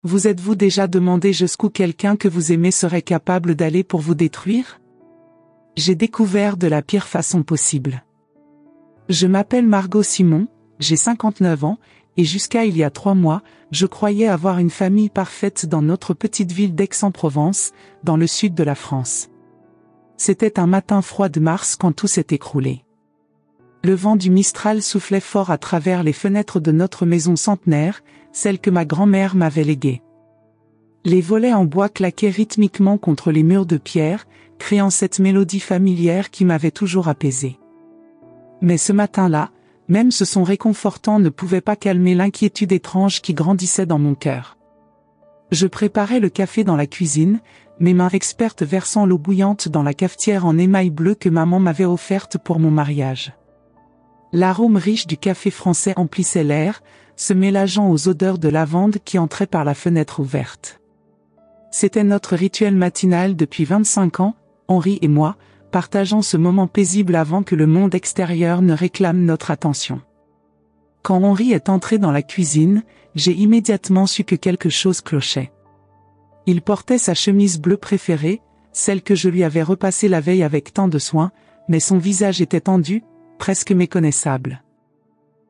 Vous êtes-vous déjà demandé jusqu'où quelqu'un que vous aimez serait capable d'aller pour vous détruire? J'ai découvert de la pire façon possible. Je m'appelle Margot Simon, j'ai 59 ans, et jusqu'à il y a 3 mois, je croyais avoir une famille parfaite dans notre petite ville d'Aix-en-Provence, dans le sud de la France. C'était un matin froid de mars quand tout s'est écroulé. Le vent du Mistral soufflait fort à travers les fenêtres de notre maison centenaire, celle que ma grand-mère m'avait léguée. Les volets en bois claquaient rythmiquement contre les murs de pierre, créant cette mélodie familière qui m'avait toujours apaisé. Mais ce matin-là, même ce son réconfortant ne pouvait pas calmer l'inquiétude étrange qui grandissait dans mon cœur. Je préparais le café dans la cuisine, mes mains expertes versant l'eau bouillante dans la cafetière en émail bleu que maman m'avait offerte pour mon mariage. L'arôme riche du café français emplissait l'air, se mélangeant aux odeurs de lavande qui entraient par la fenêtre ouverte. C'était notre rituel matinal depuis 25 ans, Henri et moi, partageant ce moment paisible avant que le monde extérieur ne réclame notre attention. Quand Henri est entré dans la cuisine, j'ai immédiatement su que quelque chose clochait. Il portait sa chemise bleue préférée, celle que je lui avais repassée la veille avec tant de soin, mais son visage était tendu, presque méconnaissable.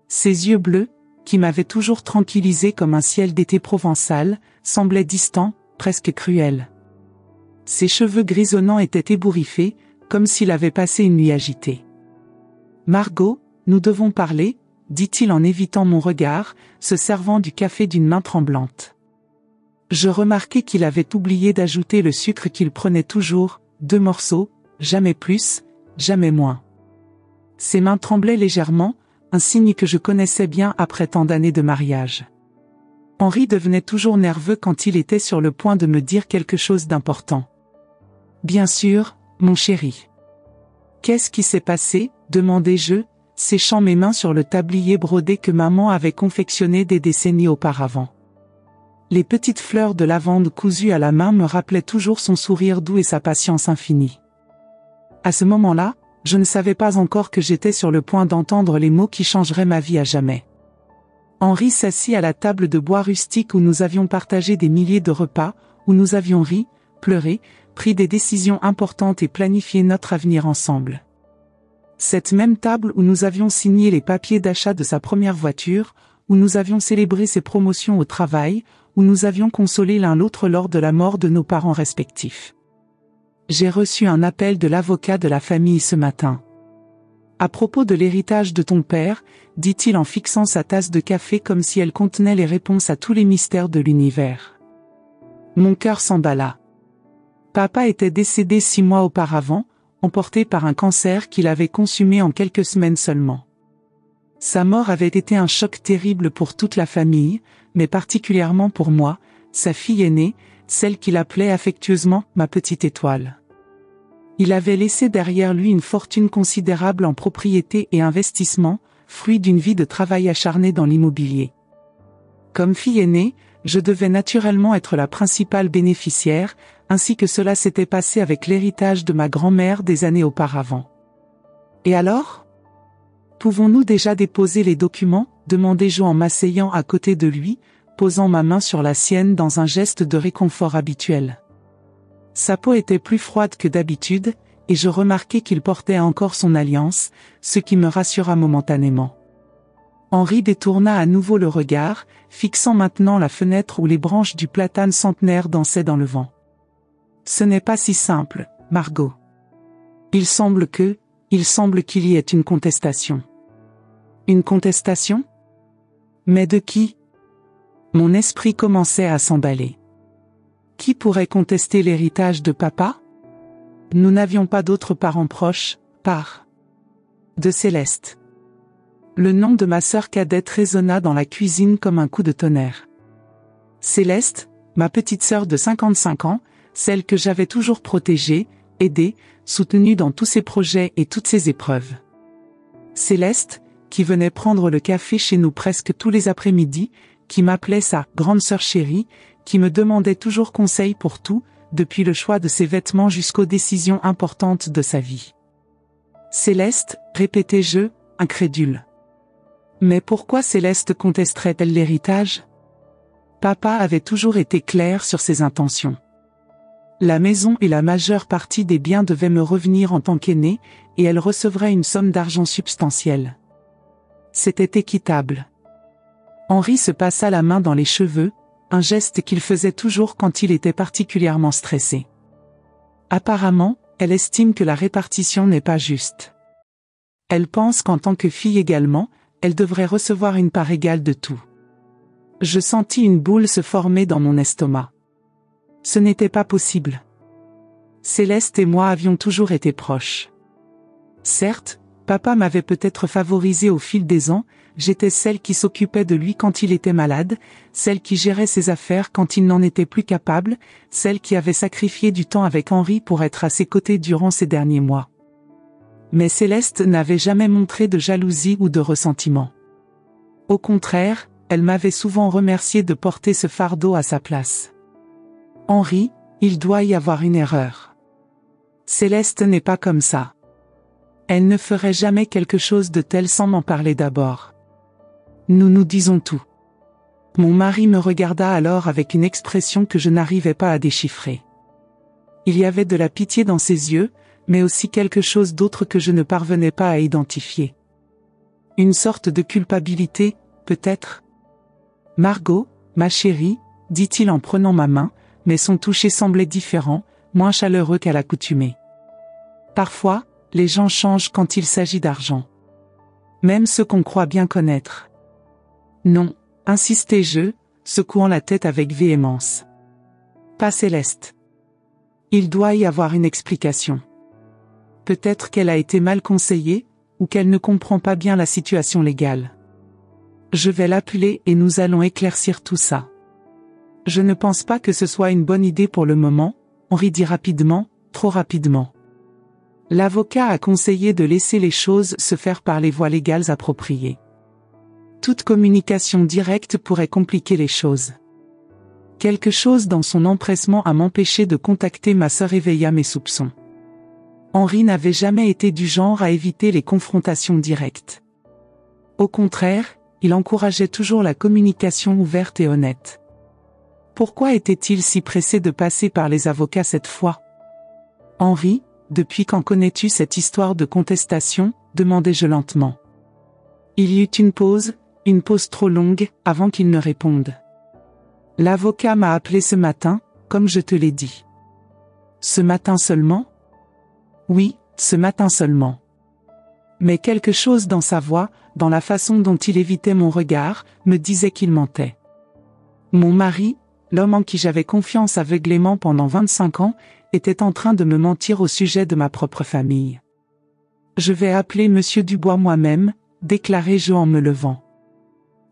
Ses yeux bleus, qui m'avaient toujours tranquillisé comme un ciel d'été provençal, semblaient distants, presque cruels. Ses cheveux grisonnants étaient ébouriffés, comme s'il avait passé une nuit agitée. « Margot, nous devons parler », dit-il en évitant mon regard, se servant du café d'une main tremblante. Je remarquai qu'il avait oublié d'ajouter le sucre qu'il prenait toujours, 2 morceaux, jamais plus, jamais moins. Ses mains tremblaient légèrement, un signe que je connaissais bien après tant d'années de mariage. Henri devenait toujours nerveux quand il était sur le point de me dire quelque chose d'important. « Bien sûr, mon chéri. »« Qu'est-ce qui s'est passé ?» demandai-je, séchant mes mains sur le tablier brodé que maman avait confectionné des décennies auparavant. Les petites fleurs de lavande cousues à la main me rappelaient toujours son sourire doux et sa patience infinie. À ce moment-là, je ne savais pas encore que j'étais sur le point d'entendre les mots qui changeraient ma vie à jamais. Henri s'assit à la table de bois rustique où nous avions partagé des milliers de repas, où nous avions ri, pleuré, pris des décisions importantes et planifié notre avenir ensemble. Cette même table où nous avions signé les papiers d'achat de sa première voiture, où nous avions célébré ses promotions au travail, où nous avions consolé l'un l'autre lors de la mort de nos parents respectifs. J'ai reçu un appel de l'avocat de la famille ce matin. « À propos de l'héritage de ton père », dit-il en fixant sa tasse de café comme si elle contenait les réponses à tous les mystères de l'univers. Mon cœur s'emballa. Papa était décédé 6 mois auparavant, emporté par un cancer qu'il avait consumé en quelques semaines seulement. Sa mort avait été un choc terrible pour toute la famille, mais particulièrement pour moi, sa fille aînée, celle qu'il appelait affectueusement « ma petite étoile ». Il avait laissé derrière lui une fortune considérable en propriété et investissement, fruit d'une vie de travail acharné dans l'immobilier. Comme fille aînée, je devais naturellement être la principale bénéficiaire, ainsi que cela s'était passé avec l'héritage de ma grand-mère des années auparavant. Et alors ? Pouvons-nous déjà déposer les documents ? demandai-je en m'asseyant à côté de lui, posant ma main sur la sienne dans un geste de réconfort habituel. Sa peau était plus froide que d'habitude, et je remarquai qu'il portait encore son alliance, ce qui me rassura momentanément. Henri détourna à nouveau le regard, fixant maintenant la fenêtre où les branches du platane centenaire dansaient dans le vent. « Ce n'est pas si simple, Margot. Il semble qu'il y ait une contestation. » « Une contestation ? Mais de qui ? » Mon esprit commençait à s'emballer. Qui pourrait contester l'héritage de papa ? Nous n'avions pas d'autres parents proches, part de Céleste. Le nom de ma sœur cadette résonna dans la cuisine comme un coup de tonnerre. Céleste, ma petite sœur de 55 ans, celle que j'avais toujours protégée, aidée, soutenue dans tous ses projets et toutes ses épreuves. Céleste, qui venait prendre le café chez nous presque tous les après-midi, qui m'appelait sa grande sœur chérie, qui me demandait toujours conseil pour tout, depuis le choix de ses vêtements jusqu'aux décisions importantes de sa vie. Céleste, répétai-je, incrédule. Mais pourquoi Céleste contesterait-elle l'héritage ? Papa avait toujours été clair sur ses intentions. La maison et la majeure partie des biens devaient me revenir en tant qu'aîné, et elle recevrait une somme d'argent substantielle. C'était équitable. Henri se passa la main dans les cheveux, un geste qu'il faisait toujours quand il était particulièrement stressé. Apparemment, elle estime que la répartition n'est pas juste. Elle pense qu'en tant que fille également, elle devrait recevoir une part égale de tout. Je sentis une boule se former dans mon estomac. Ce n'était pas possible. Céleste et moi avions toujours été proches. Certes, papa m'avait peut-être favorisée au fil des ans, j'étais celle qui s'occupait de lui quand il était malade, celle qui gérait ses affaires quand il n'en était plus capable, celle qui avait sacrifié du temps avec Henri pour être à ses côtés durant ces derniers mois. Mais Céleste n'avait jamais montré de jalousie ou de ressentiment. Au contraire, elle m'avait souvent remercié de porter ce fardeau à sa place. Henri, il doit y avoir une erreur. Céleste n'est pas comme ça. Elle ne ferait jamais quelque chose de tel sans m'en parler d'abord. Nous nous disons tout. Mon mari me regarda alors avec une expression que je n'arrivais pas à déchiffrer. Il y avait de la pitié dans ses yeux, mais aussi quelque chose d'autre que je ne parvenais pas à identifier. Une sorte de culpabilité, peut-être. « Margot, ma chérie », dit-il en prenant ma main, mais son toucher semblait différent, moins chaleureux qu'à l'accoutumée. Parfois, les gens changent quand il s'agit d'argent. Même ceux qu'on croit bien connaître. Non, insistai-je, secouant la tête avec véhémence. Pas Céleste. Il doit y avoir une explication. Peut-être qu'elle a été mal conseillée, ou qu'elle ne comprend pas bien la situation légale. Je vais l'appeler et nous allons éclaircir tout ça. Je ne pense pas que ce soit une bonne idée pour le moment, Henri dit rapidement, trop rapidement. L'avocat a conseillé de laisser les choses se faire par les voies légales appropriées. Toute communication directe pourrait compliquer les choses. Quelque chose dans son empressement à m'empêcher de contacter ma sœur éveilla mes soupçons. Henri n'avait jamais été du genre à éviter les confrontations directes. Au contraire, il encourageait toujours la communication ouverte et honnête. Pourquoi était-il si pressé de passer par les avocats cette fois? Henri, depuis quand connais-tu cette histoire de contestation? Demandai-je lentement. Il y eut une pause trop longue, avant qu'il ne réponde. L'avocat m'a appelé ce matin, comme je te l'ai dit. Ce matin seulement? Oui, ce matin seulement. Mais quelque chose dans sa voix, dans la façon dont il évitait mon regard, me disait qu'il mentait. Mon mari, l'homme en qui j'avais confiance aveuglément pendant 25 ans, était en train de me mentir au sujet de ma propre famille. Je vais appeler Monsieur Dubois moi-même, déclarai-je en me levant.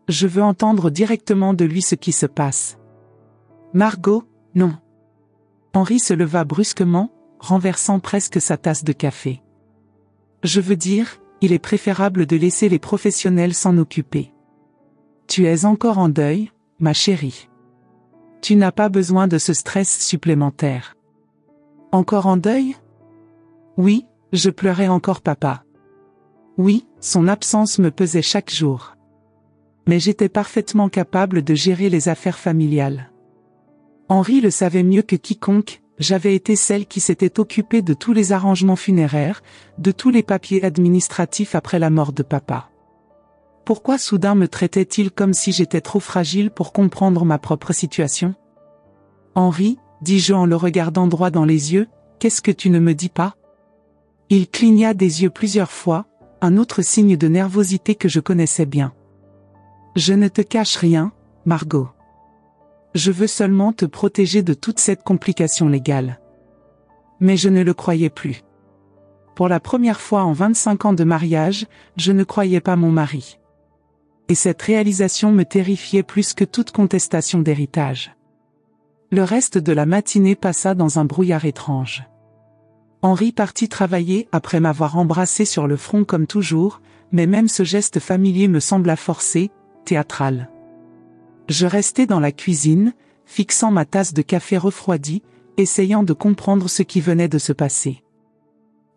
Je veux entendre directement de lui ce qui se passe. Margot, non. Henri se leva brusquement, renversant presque sa tasse de café. Je veux dire, il est préférable de laisser les professionnels s'en occuper. Tu es encore en deuil, ma chérie. Tu n'as pas besoin de ce stress supplémentaire. Encore en deuil? Oui, je pleurais encore papa. Oui, son absence me pesait chaque jour. Mais j'étais parfaitement capable de gérer les affaires familiales. Henri le savait mieux que quiconque, j'avais été celle qui s'était occupée de tous les arrangements funéraires, de tous les papiers administratifs après la mort de papa. Pourquoi soudain me traitait-il comme si j'étais trop fragile pour comprendre ma propre situation? Henri, dis-je en le regardant droit dans les yeux, qu'est-ce que tu ne me dis pas? Il cligna des yeux plusieurs fois, un autre signe de nervosité que je connaissais bien. Je ne te cache rien, Margot. Je veux seulement te protéger de toute cette complication légale. Mais je ne le croyais plus. Pour la première fois en 25 ans de mariage, je ne croyais pas mon mari. Et cette réalisation me terrifiait plus que toute contestation d'héritage. Le reste de la matinée passa dans un brouillard étrange. Henri partit travailler après m'avoir embrassé sur le front comme toujours, mais même ce geste familier me sembla forcé, théâtral. Je restai dans la cuisine, fixant ma tasse de café refroidi, essayant de comprendre ce qui venait de se passer.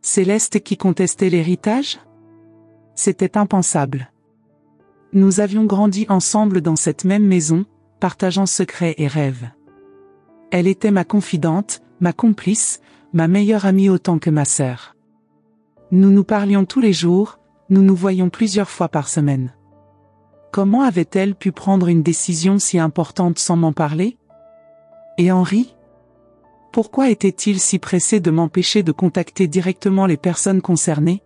Céleste qui contestait l'héritage? C'était impensable. Nous avions grandi ensemble dans cette même maison, partageant secrets et rêves. Elle était ma confidente, ma complice, ma meilleure amie autant que ma sœur. Nous nous parlions tous les jours, nous nous voyions plusieurs fois par semaine. Comment avait-elle pu prendre une décision si importante sans m'en parler? Et Henri? Pourquoi était-il si pressé de m'empêcher de contacter directement les personnes concernées?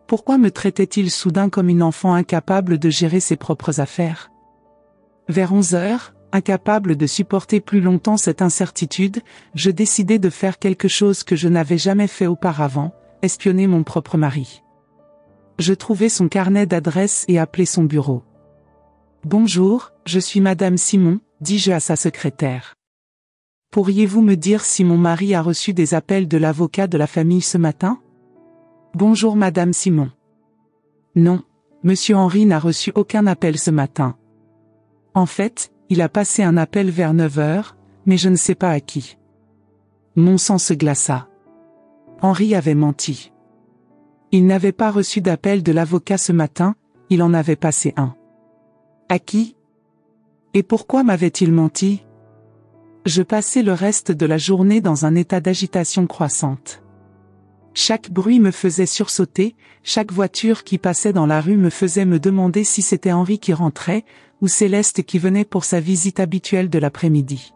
Pourquoi me traitait-il soudain comme une enfant incapable de gérer ses propres affaires? Vers 11 heures, incapable de supporter plus longtemps cette incertitude, je décidai de faire quelque chose que je n'avais jamais fait auparavant, espionner mon propre mari. Je trouvai son carnet d'adresses et appelai son bureau. « Bonjour, je suis Madame Simon », dis-je à sa secrétaire. « Pourriez-vous me dire si mon mari a reçu des appels de l'avocat de la famille ce matin ?»« Bonjour Madame Simon. »« Non, Monsieur Henri n'a reçu aucun appel ce matin. En fait, il a passé un appel vers 9 heures, mais je ne sais pas à qui. » Mon sang se glaça. Henri avait menti. Il n'avait pas reçu d'appel de l'avocat ce matin, il en avait passé un. À qui? Et pourquoi m'avait-il menti? Je passai le reste de la journée dans un état d'agitation croissante. Chaque bruit me faisait sursauter, chaque voiture qui passait dans la rue me faisait me demander si c'était Henri qui rentrait, ou Céleste qui venait pour sa visite habituelle de l'après-midi.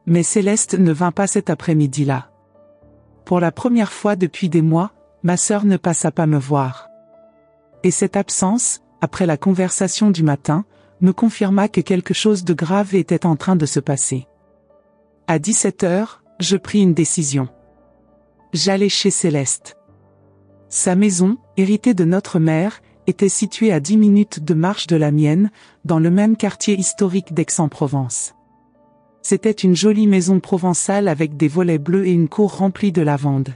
Mais Céleste ne vint pas cet après-midi-là. Pour la première fois depuis des mois, ma sœur ne passa pas me voir. Et cette absence, après la conversation du matin, me confirma que quelque chose de grave était en train de se passer. À 17 heures, je pris une décision. J'allais chez Céleste. Sa maison, héritée de notre mère, était située à 10 minutes de marche de la mienne, dans le même quartier historique d'Aix-en-Provence. C'était une jolie maison provençale avec des volets bleus et une cour remplie de lavande.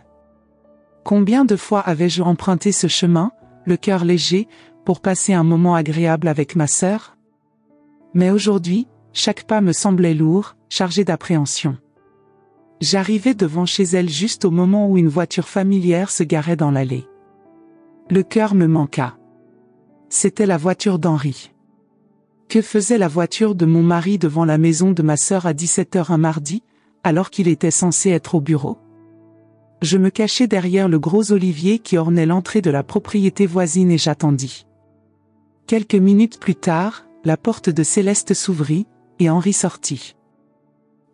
Combien de fois avais-je emprunté ce chemin, le cœur léger, pour passer un moment agréable avec ma sœur? Mais aujourd'hui, chaque pas me semblait lourd, chargé d'appréhension. J'arrivai devant chez elle juste au moment où une voiture familière se garait dans l'allée. Le cœur me manqua. C'était la voiture d'Henri. Que faisait la voiture de mon mari devant la maison de ma sœur à 17 heures un mardi, alors qu'il était censé être au bureau? Je me cachai derrière le gros olivier qui ornait l'entrée de la propriété voisine et j'attendis. Quelques minutes plus tard, la porte de Céleste s'ouvrit, et Henri sortit.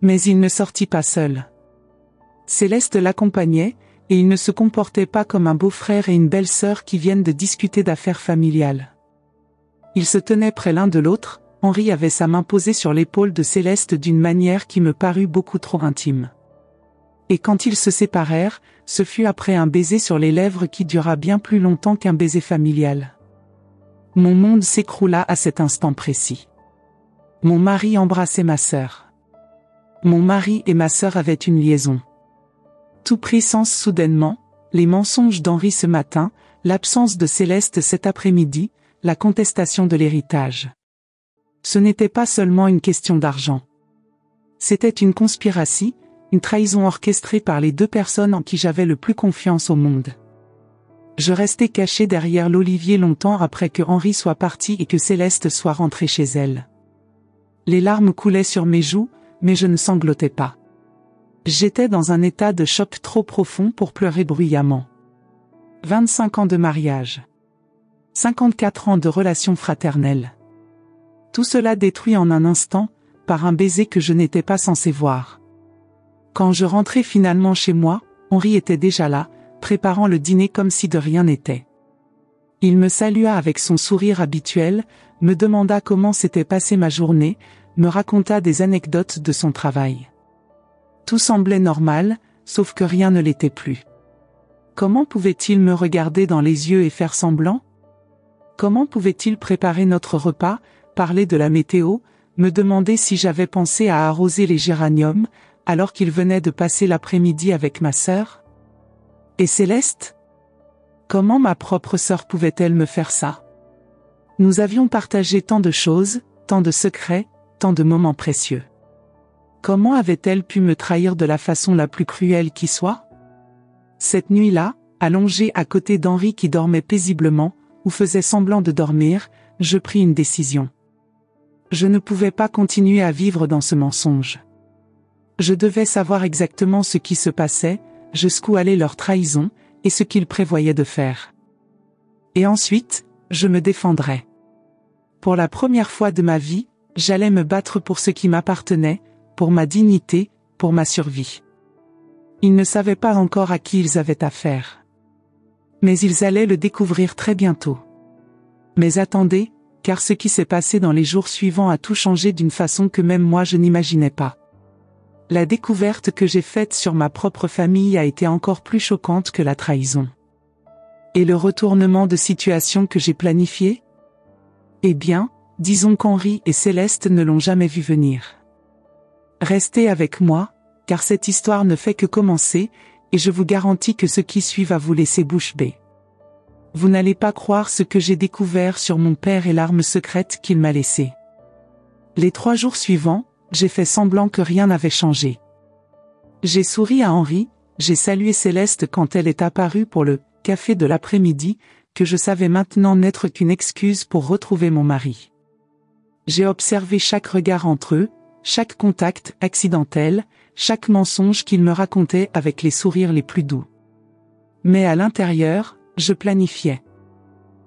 Mais il ne sortit pas seul. Céleste l'accompagnait, et il ne se comportait pas comme un beau-frère et une belle-sœur qui viennent de discuter d'affaires familiales. Ils se tenaient près l'un de l'autre, Henri avait sa main posée sur l'épaule de Céleste d'une manière qui me parut beaucoup trop intime. Et quand ils se séparèrent, ce fut après un baiser sur les lèvres qui dura bien plus longtemps qu'un baiser familial. Mon monde s'écroula à cet instant précis. Mon mari embrassait ma sœur. Mon mari et ma sœur avaient une liaison. Tout prit sens soudainement, les mensonges d'Henri ce matin, l'absence de Céleste cet après-midi, la contestation de l'héritage. Ce n'était pas seulement une question d'argent. C'était une conspiration, une trahison orchestrée par les deux personnes en qui j'avais le plus confiance au monde. Je restai caché derrière l'olivier longtemps après que Henri soit parti et que Céleste soit rentrée chez elle. Les larmes coulaient sur mes joues, mais je ne sanglotais pas. J'étais dans un état de choc trop profond pour pleurer bruyamment. 25 ans de mariage. 54 ans de relations fraternelles. Tout cela détruit en un instant, par un baiser que je n'étais pas censé voir. Quand je rentrai finalement chez moi, Henri était déjà là, préparant le dîner comme si de rien n'était. Il me salua avec son sourire habituel, me demanda comment s'était passée ma journée, me raconta des anecdotes de son travail. Tout semblait normal, sauf que rien ne l'était plus. Comment pouvait-il me regarder dans les yeux et faire semblant? Comment pouvait-il préparer notre repas, parler de la météo, me demander si j'avais pensé à arroser les géraniums, alors qu'il venait de passer l'après-midi avec ma sœur? Et Céleste? Comment ma propre sœur pouvait-elle me faire ça? Nous avions partagé tant de choses, tant de secrets, tant de moments précieux. Comment avait-elle pu me trahir de la façon la plus cruelle qui soit? Cette nuit-là, allongé à côté d'Henri qui dormait paisiblement, ou faisait semblant de dormir, je pris une décision. Je ne pouvais pas continuer à vivre dans ce mensonge. Je devais savoir exactement ce qui se passait, jusqu'où allait leur trahison, et ce qu'ils prévoyaient de faire. Et ensuite, je me défendrais. Pour la première fois de ma vie, j'allais me battre pour ce qui m'appartenait, pour ma dignité, pour ma survie. Ils ne savaient pas encore à qui ils avaient affaire. Mais ils allaient le découvrir très bientôt. Mais attendez, car ce qui s'est passé dans les jours suivants a tout changé d'une façon que même moi je n'imaginais pas. La découverte que j'ai faite sur ma propre famille a été encore plus choquante que la trahison. Et le retournement de situation que j'ai planifié? Eh bien, disons qu'Henri et Céleste ne l'ont jamais vu venir. Restez avec moi, car cette histoire ne fait que commencer, et je vous garantis que ce qui suit va vous laisser bouche bée. Vous n'allez pas croire ce que j'ai découvert sur mon père et l'arme secrète qu'il m'a laissée. Les 3 jours suivants, j'ai fait semblant que rien n'avait changé. J'ai souri à Henri, j'ai salué Céleste quand elle est apparue pour le café de l'après-midi, que je savais maintenant n'être qu'une excuse pour retrouver mon mari. J'ai observé chaque regard entre eux, chaque contact accidentel, chaque mensonge qu'ils me racontaient avec les sourires les plus doux. Mais à l'intérieur, je planifiais.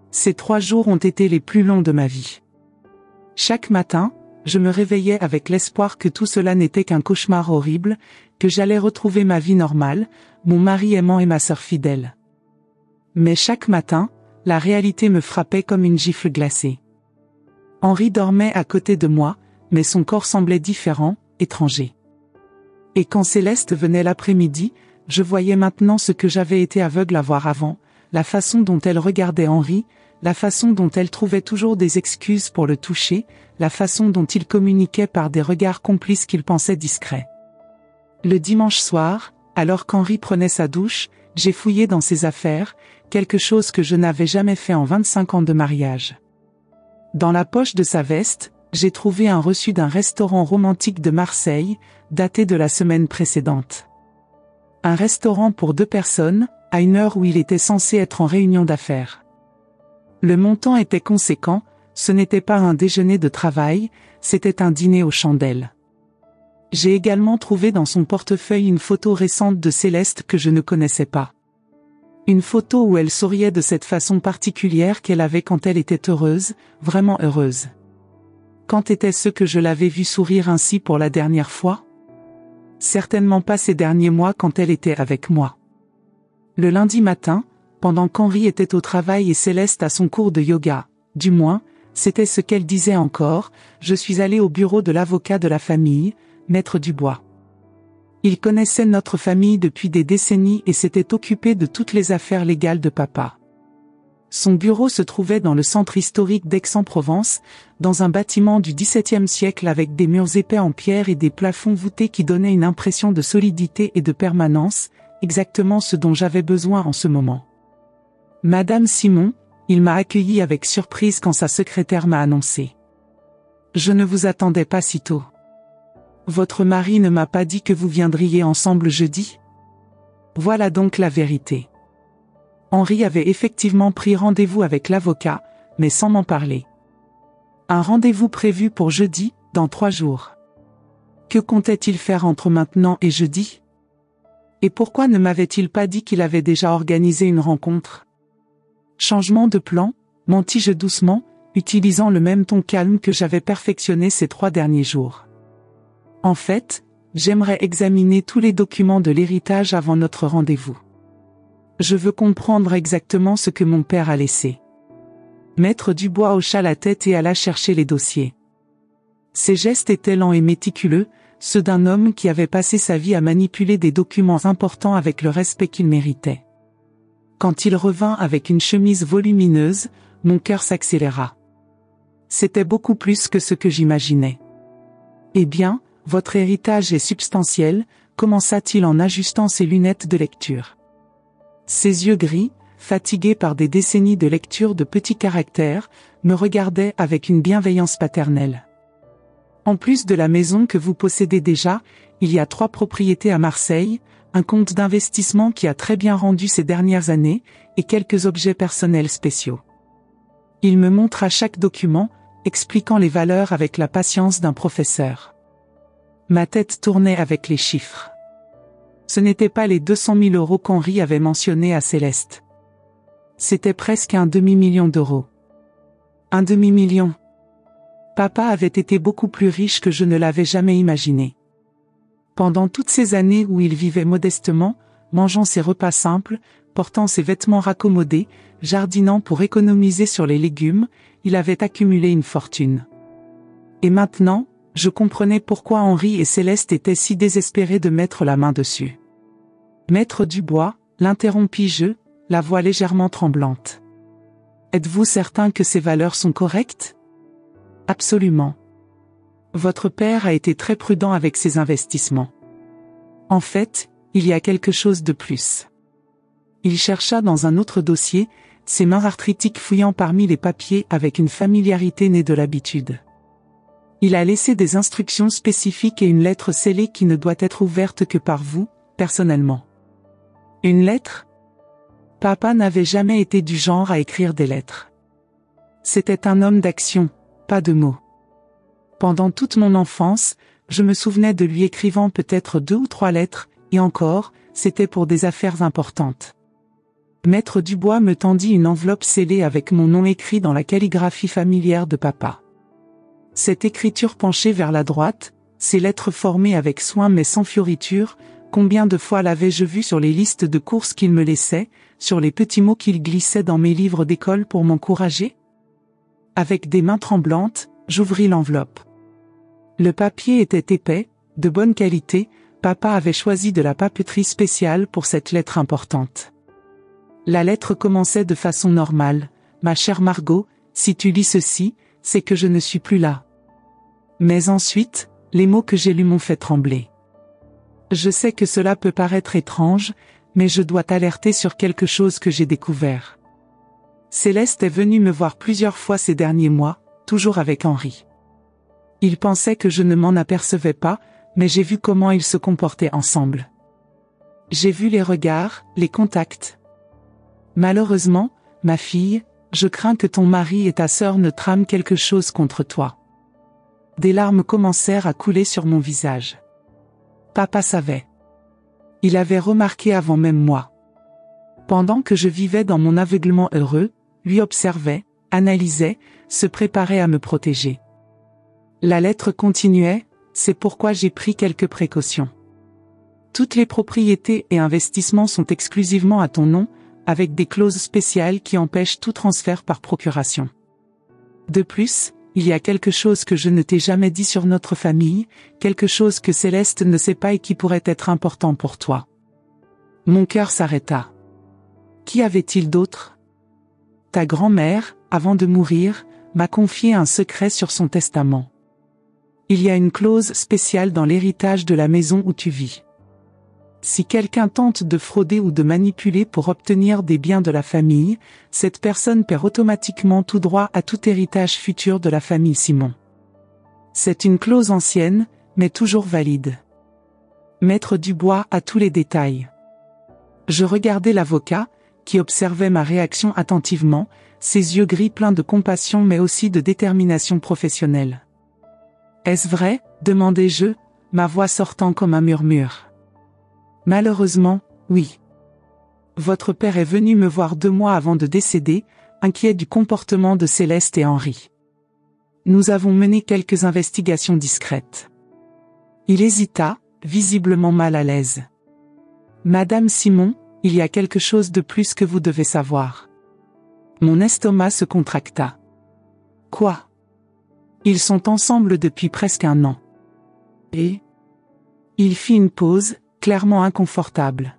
Ces 3 jours ont été les plus longs de ma vie. Chaque matin, je me réveillais avec l'espoir que tout cela n'était qu'un cauchemar horrible, que j'allais retrouver ma vie normale, mon mari aimant et ma sœur fidèle. Mais chaque matin, la réalité me frappait comme une gifle glacée. Henri dormait à côté de moi, mais son corps semblait différent, étranger. Et quand Céleste venait l'après-midi, je voyais maintenant ce que j'avais été aveugle à voir avant, la façon dont elle regardait Henri, la façon dont elle trouvait toujours des excuses pour le toucher, la façon dont il communiquait par des regards complices qu'il pensait discrets. Le dimanche soir, alors qu'Henri prenait sa douche, j'ai fouillé dans ses affaires, quelque chose que je n'avais jamais fait en 25 ans de mariage. Dans la poche de sa veste, j'ai trouvé un reçu d'un restaurant romantique de Marseille, daté de la semaine précédente. Un restaurant pour 2 personnes, à une heure où il était censé être en réunion d'affaires. Le montant était conséquent, ce n'était pas un déjeuner de travail, c'était un dîner aux chandelles. J'ai également trouvé dans son portefeuille une photo récente de Céleste que je ne connaissais pas. Une photo où elle souriait de cette façon particulière qu'elle avait quand elle était heureuse, vraiment heureuse. Quand était-ce que je l'avais vue sourire ainsi pour la dernière fois? Certainement pas ces derniers mois quand elle était avec moi. Le lundi matin, pendant qu'Henri était au travail et Céleste à son cours de yoga, du moins, c'était ce qu'elle disait encore, je suis allée au bureau de l'avocat de la famille, Maître Dubois. Il connaissait notre famille depuis des décennies et s'était occupé de toutes les affaires légales de papa. Son bureau se trouvait dans le centre historique d'Aix-en-Provence, dans un bâtiment du XVIIe siècle avec des murs épais en pierre et des plafonds voûtés qui donnaient une impression de solidité et de permanence, exactement ce dont j'avais besoin en ce moment. Madame Simon, il m'a accueilli avec surprise quand sa secrétaire m'a annoncé. Je ne vous attendais pas si tôt. Votre mari ne m'a pas dit que vous viendriez ensemble jeudi? Voilà donc la vérité. Henri avait effectivement pris rendez-vous avec l'avocat, mais sans m'en parler. Un rendez-vous prévu pour jeudi, dans 3 jours. Que comptait-il faire entre maintenant et jeudi? Et pourquoi ne m'avait-il pas dit qu'il avait déjà organisé une rencontre? Changement de plan, mentis-je doucement, utilisant le même ton calme que j'avais perfectionné ces 3 derniers jours. En fait, j'aimerais examiner tous les documents de l'héritage avant notre rendez-vous. Je veux comprendre exactement ce que mon père a laissé. Maître Dubois hocha la tête et alla chercher les dossiers. Ses gestes étaient lents et méticuleux, ceux d'un homme qui avait passé sa vie à manipuler des documents importants avec le respect qu'il méritait. Quand il revint avec une chemise volumineuse, mon cœur s'accéléra. C'était beaucoup plus que ce que j'imaginais. Eh bien, votre héritage est substantiel, commença-t-il en ajustant ses lunettes de lecture. Ses yeux gris, fatigués par des décennies de lecture de petits caractères, me regardaient avec une bienveillance paternelle. En plus de la maison que vous possédez déjà, il y a 3 propriétés à Marseille, un compte d'investissement qui a très bien rendu ces dernières années, et quelques objets personnels spéciaux. Il me montra chaque document, expliquant les valeurs avec la patience d'un professeur. Ma tête tournait avec les chiffres. Ce n'était pas les 200 000 € qu'Henri avait mentionnés à Céleste. C'était presque un demi-million d'euros. Un demi-million. Papa avait été beaucoup plus riche que je ne l'avais jamais imaginé. Pendant toutes ces années où il vivait modestement, mangeant ses repas simples, portant ses vêtements raccommodés, jardinant pour économiser sur les légumes, il avait accumulé une fortune. Et maintenant, je comprenais pourquoi Henri et Céleste étaient si désespérés de mettre la main dessus. Maître Dubois, l'interrompis-je, la voix légèrement tremblante. Êtes-vous certain que ces valeurs sont correctes? Absolument. Votre père a été très prudent avec ses investissements. En fait, il y a quelque chose de plus. Il chercha dans un autre dossier, ses mains arthritiques fouillant parmi les papiers avec une familiarité née de l'habitude. Il a laissé des instructions spécifiques et une lettre scellée qui ne doit être ouverte que par vous, personnellement. Une lettre? Papa n'avait jamais été du genre à écrire des lettres. C'était un homme d'action, pas de mots. Pendant toute mon enfance, je me souvenais de lui écrivant peut-être 2 ou 3 lettres, et encore, c'était pour des affaires importantes. Maître Dubois me tendit une enveloppe scellée avec mon nom écrit dans la calligraphie familière de papa. Cette écriture penchée vers la droite, ces lettres formées avec soin mais sans fioriture, combien de fois l'avais-je vu sur les listes de courses qu'il me laissait, sur les petits mots qu'il glissait dans mes livres d'école pour m'encourager? Avec des mains tremblantes, j'ouvris l'enveloppe. Le papier était épais, de bonne qualité, papa avait choisi de la papeterie spéciale pour cette lettre importante. La lettre commençait de façon normale. Ma chère Margot, si tu lis ceci, c'est que je ne suis plus là. Mais ensuite, les mots que j'ai lus m'ont fait trembler. Je sais que cela peut paraître étrange, mais je dois t'alerter sur quelque chose que j'ai découvert. Céleste est venue me voir plusieurs fois ces derniers mois, toujours avec Henri. Il pensait que je ne m'en apercevais pas, mais j'ai vu comment ils se comportaient ensemble. J'ai vu les regards, les contacts. Malheureusement, ma fille, je crains que ton mari et ta sœur ne trament quelque chose contre toi. Des larmes commencèrent à couler sur mon visage. Papa savait. Il avait remarqué avant même moi. Pendant que je vivais dans mon aveuglement heureux, lui observait, analysait, se préparait à me protéger. La lettre continuait, c'est pourquoi j'ai pris quelques précautions. Toutes les propriétés et investissements sont exclusivement à ton nom, avec des clauses spéciales qui empêchent tout transfert par procuration. De plus, il y a quelque chose que je ne t'ai jamais dit sur notre famille, quelque chose que Céleste ne sait pas et qui pourrait être important pour toi. Mon cœur s'arrêta. Qui avait-il d'autre? Ta grand-mère, avant de mourir, m'a confié un secret sur son testament. Il y a une clause spéciale dans l'héritage de la maison où tu vis. Si quelqu'un tente de frauder ou de manipuler pour obtenir des biens de la famille, cette personne perd automatiquement tout droit à tout héritage futur de la famille Simon. C'est une clause ancienne, mais toujours valide. Maître Dubois a tous les détails. Je regardais l'avocat, qui observait ma réaction attentivement, ses yeux gris pleins de compassion mais aussi de détermination professionnelle. « Est-ce vrai ?» demandai-je, ma voix sortant comme un murmure. « Malheureusement, oui. Votre père est venu me voir 2 mois avant de décéder, inquiet du comportement de Céleste et Henri. Nous avons mené quelques investigations discrètes. » Il hésita, visiblement mal à l'aise. « Madame Simon, il y a quelque chose de plus que vous devez savoir. » Mon estomac se contracta. « Quoi ? » Ils sont ensemble depuis presque 1 an. Et? Il fit une pause, clairement inconfortable.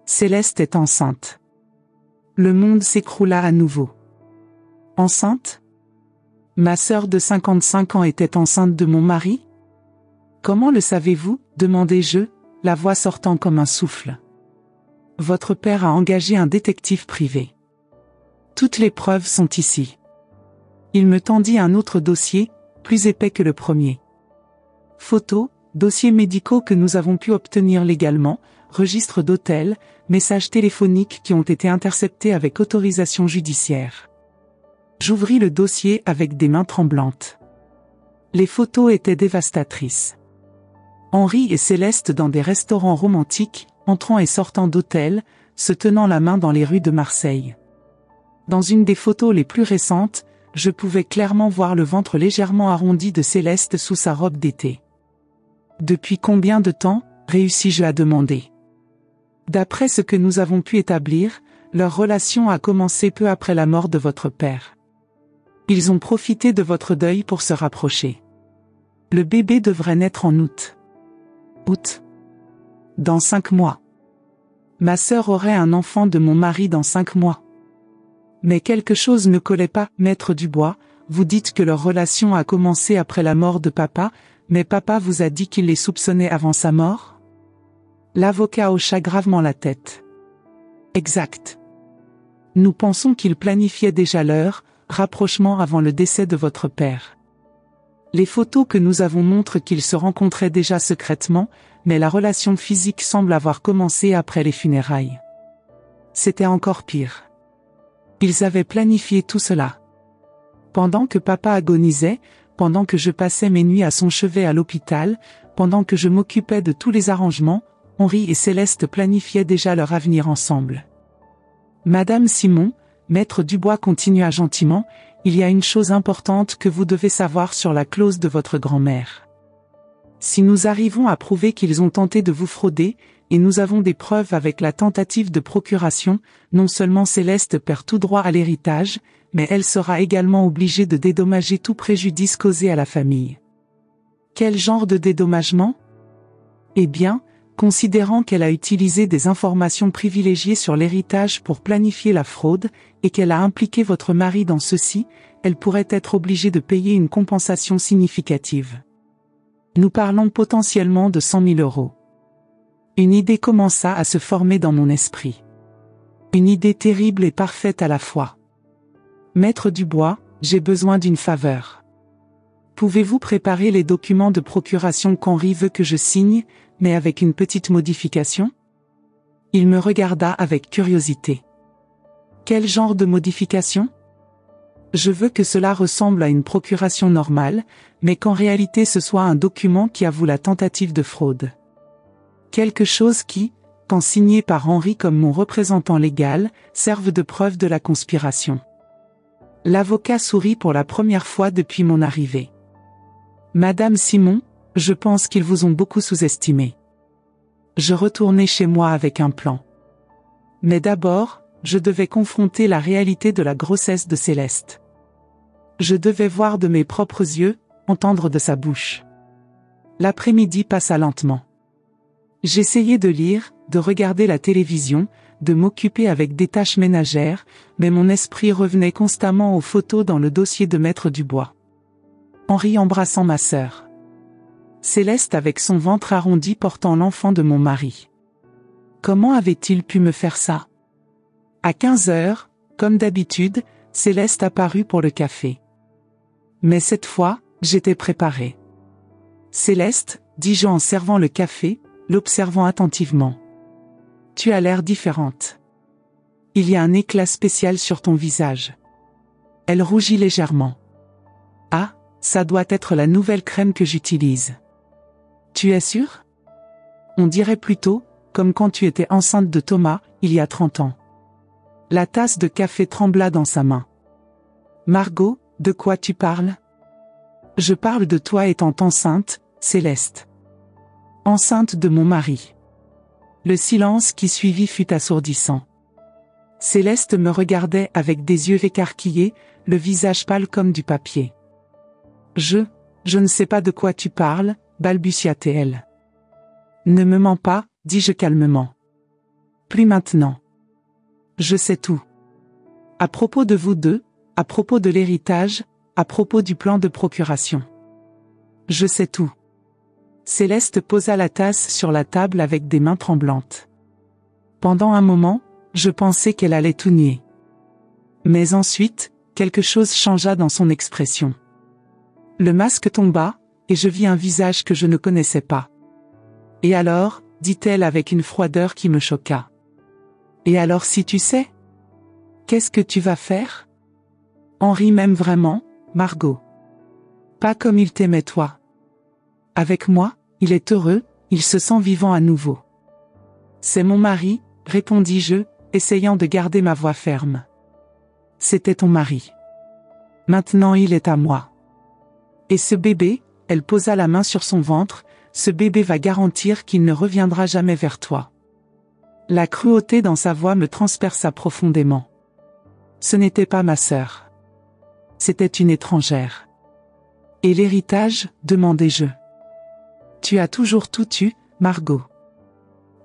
Céleste est enceinte. Le monde s'écroula à nouveau. Enceinte? Ma sœur de 55 ans était enceinte de mon mari? Comment le savez-vous? Demandai-je, la voix sortant comme un souffle. Votre père a engagé un détective privé. Toutes les preuves sont ici. Il me tendit un autre dossier, plus épais que le premier. Photos, dossiers médicaux que nous avons pu obtenir légalement, registres d'hôtel, messages téléphoniques qui ont été interceptés avec autorisation judiciaire. J'ouvris le dossier avec des mains tremblantes. Les photos étaient dévastatrices. Henri et Céleste dans des restaurants romantiques, entrant et sortant d'hôtels, se tenant la main dans les rues de Marseille. Dans une des photos les plus récentes, je pouvais clairement voir le ventre légèrement arrondi de Céleste sous sa robe d'été. Depuis combien de temps, réussis-je à demander. D'après ce que nous avons pu établir, leur relation a commencé peu après la mort de votre père. Ils ont profité de votre deuil pour se rapprocher. Le bébé devrait naître en août. Août. Dans 5 mois. Ma sœur aurait un enfant de mon mari dans 5 mois. Mais quelque chose ne collait pas, maître Dubois, vous dites que leur relation a commencé après la mort de papa, mais papa vous a dit qu'il les soupçonnait avant sa mort? L'avocat hocha gravement la tête. Exact. Nous pensons qu'il planifiait déjà leur rapprochement avant le décès de votre père. Les photos que nous avons montrent qu'ils se rencontraient déjà secrètement, mais la relation physique semble avoir commencé après les funérailles. C'était encore pire. Ils avaient planifié tout cela. Pendant que papa agonisait, pendant que je passais mes nuits à son chevet à l'hôpital, pendant que je m'occupais de tous les arrangements, Henri et Céleste planifiaient déjà leur avenir ensemble. Madame Simon, maître Dubois continua gentiment, il y a une chose importante que vous devez savoir sur la clause de votre grand-mère. Si nous arrivons à prouver qu'ils ont tenté de vous frauder, et nous avons des preuves avec la tentative de procuration, non seulement Céleste perd tout droit à l'héritage, mais elle sera également obligée de dédommager tout préjudice causé à la famille. Quel genre de dédommagement? Eh bien, considérant qu'elle a utilisé des informations privilégiées sur l'héritage pour planifier la fraude, et qu'elle a impliqué votre mari dans ceci, elle pourrait être obligée de payer une compensation significative. Nous parlons potentiellement de 100 000 €. Une idée commença à se former dans mon esprit. Une idée terrible et parfaite à la fois. Maître Dubois, j'ai besoin d'une faveur. Pouvez-vous préparer les documents de procuration qu'Henri veut que je signe, mais avec une petite modification? Il me regarda avec curiosité. Quel genre de modification? Je veux que cela ressemble à une procuration normale, mais qu'en réalité ce soit un document qui avoue la tentative de fraude. Quelque chose qui, quand signé par Henri comme mon représentant légal, serve de preuve de la conspiration. L'avocat sourit pour la première fois depuis mon arrivée. Madame Simon, je pense qu'ils vous ont beaucoup sous-estimé. Je retournai chez moi avec un plan. Mais d'abord, je devais confronter la réalité de la grossesse de Céleste. Je devais voir de mes propres yeux, entendre de sa bouche. L'après-midi passa lentement. J'essayais de lire, de regarder la télévision, de m'occuper avec des tâches ménagères, mais mon esprit revenait constamment aux photos dans le dossier de maître Dubois. Henri embrassant ma sœur. Céleste avec son ventre arrondi portant l'enfant de mon mari. Comment avait-il pu me faire ça? À 15 heures, comme d'habitude, Céleste apparut pour le café. Mais cette fois, j'étais préparé. Céleste, dis-je en servant le café, l'observant attentivement. Tu as l'air différente. Il y a un éclat spécial sur ton visage. Elle rougit légèrement. Ah, ça doit être la nouvelle crème que j'utilise. Tu es sûre? On dirait plutôt, comme quand tu étais enceinte de Thomas, il y a 30 ans. La tasse de café trembla dans sa main. Margot, de quoi tu parles? Je parle de toi étant enceinte, Céleste. Enceinte de mon mari. Le silence qui suivit fut assourdissant. Céleste me regardait avec des yeux écarquillés, le visage pâle comme du papier. Je ne sais pas de quoi tu parles, balbutia-t-elle. Ne me mens pas, dis-je calmement. Plus maintenant. Je sais tout. À propos de vous deux, à propos de l'héritage, à propos du plan de procuration. Je sais tout. Céleste posa la tasse sur la table avec des mains tremblantes. Pendant un moment, je pensais qu'elle allait tout nier. Mais ensuite, quelque chose changea dans son expression. Le masque tomba, et je vis un visage que je ne connaissais pas. Et alors, dit-elle avec une froideur qui me choqua. Et alors si tu sais? Qu'est-ce que tu vas faire? Henri m'aime vraiment, Margot. Pas comme il t'aimait toi. Avec moi, il est heureux, il se sent vivant à nouveau. C'est mon mari, répondis-je, essayant de garder ma voix ferme. C'était ton mari. Maintenant il est à moi. Et ce bébé, elle posa la main sur son ventre, ce bébé va garantir qu'il ne reviendra jamais vers toi. La cruauté dans sa voix me transperça profondément. Ce n'était pas ma sœur. C'était une étrangère. Et l'héritage, demandai-je. Tu as toujours tout eu, Margot.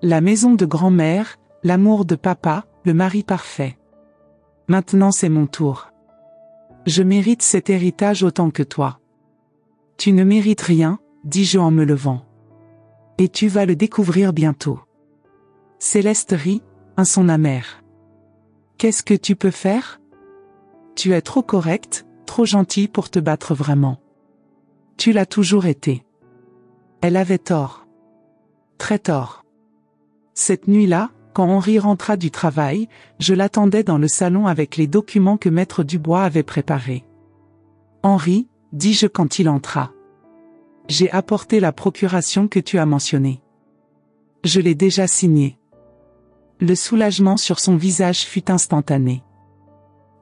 La maison de grand-mère, l'amour de papa, le mari parfait. Maintenant c'est mon tour. Je mérite cet héritage autant que toi. Tu ne mérites rien, dis-je en me levant. Et tu vas le découvrir bientôt. Céleste rit, un son amer. Qu'est-ce que tu peux faire? Tu es trop correcte, trop gentille pour te battre vraiment. Tu l'as toujours été. Elle avait tort. Très tort. Cette nuit-là, quand Henri rentra du travail, je l'attendais dans le salon avec les documents que Maître Dubois avait préparés. Henri, dis-je quand il entra. J'ai apporté la procuration que tu as mentionnée. Je l'ai déjà signée. Le soulagement sur son visage fut instantané.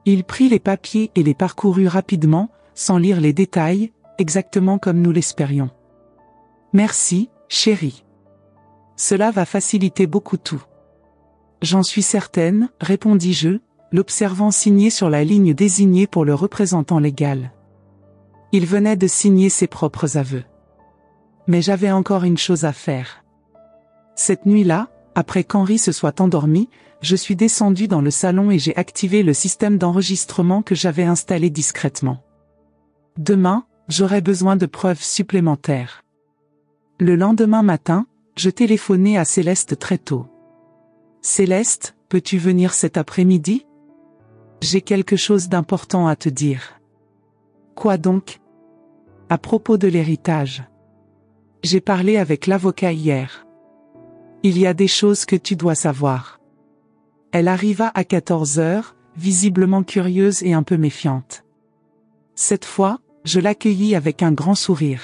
Il prit les papiers et les parcourut rapidement, sans lire les détails, exactement comme nous l'espérions. Merci, chérie. Cela va faciliter beaucoup tout. J'en suis certaine, répondis-je, l'observant signer sur la ligne désignée pour le représentant légal. Il venait de signer ses propres aveux. Mais j'avais encore une chose à faire. Cette nuit-là, après qu'Henri se soit endormi, je suis descendu dans le salon et j'ai activé le système d'enregistrement que j'avais installé discrètement. Demain, j'aurai besoin de preuves supplémentaires. Le lendemain matin, je téléphonai à Céleste très tôt. Céleste, peux-tu venir cet après-midi? J'ai quelque chose d'important à te dire. Quoi donc? À propos de l'héritage. J'ai parlé avec l'avocat hier. Il y a des choses que tu dois savoir. Elle arriva à 14 heures, visiblement curieuse et un peu méfiante. Cette fois, je l'accueillis avec un grand sourire.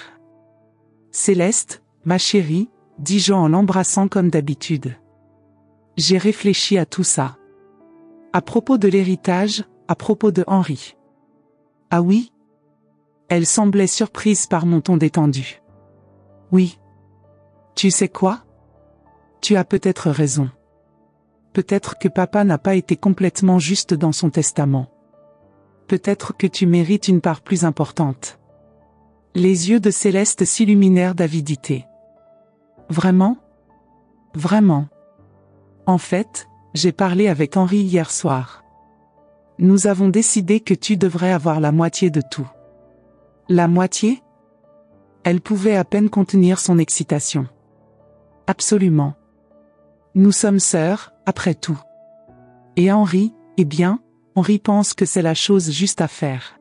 Céleste, ma chérie, dis-je en l'embrassant comme d'habitude. J'ai réfléchi à tout ça. À propos de l'héritage, à propos de Henri. Ah oui? Elle semblait surprise par mon ton détendu. Oui. Tu sais quoi? Tu as peut-être raison. Peut-être que papa n'a pas été complètement juste dans son testament. Peut-être que tu mérites une part plus importante. Les yeux de Céleste s'illuminèrent d'avidité. Vraiment? Vraiment. En fait, j'ai parlé avec Henri hier soir. Nous avons décidé que tu devrais avoir la moitié de tout. La moitié? Elle pouvait à peine contenir son excitation. Absolument. Nous sommes sœurs, après tout. Et Henri, eh bien, Henri pense que c'est la chose juste à faire.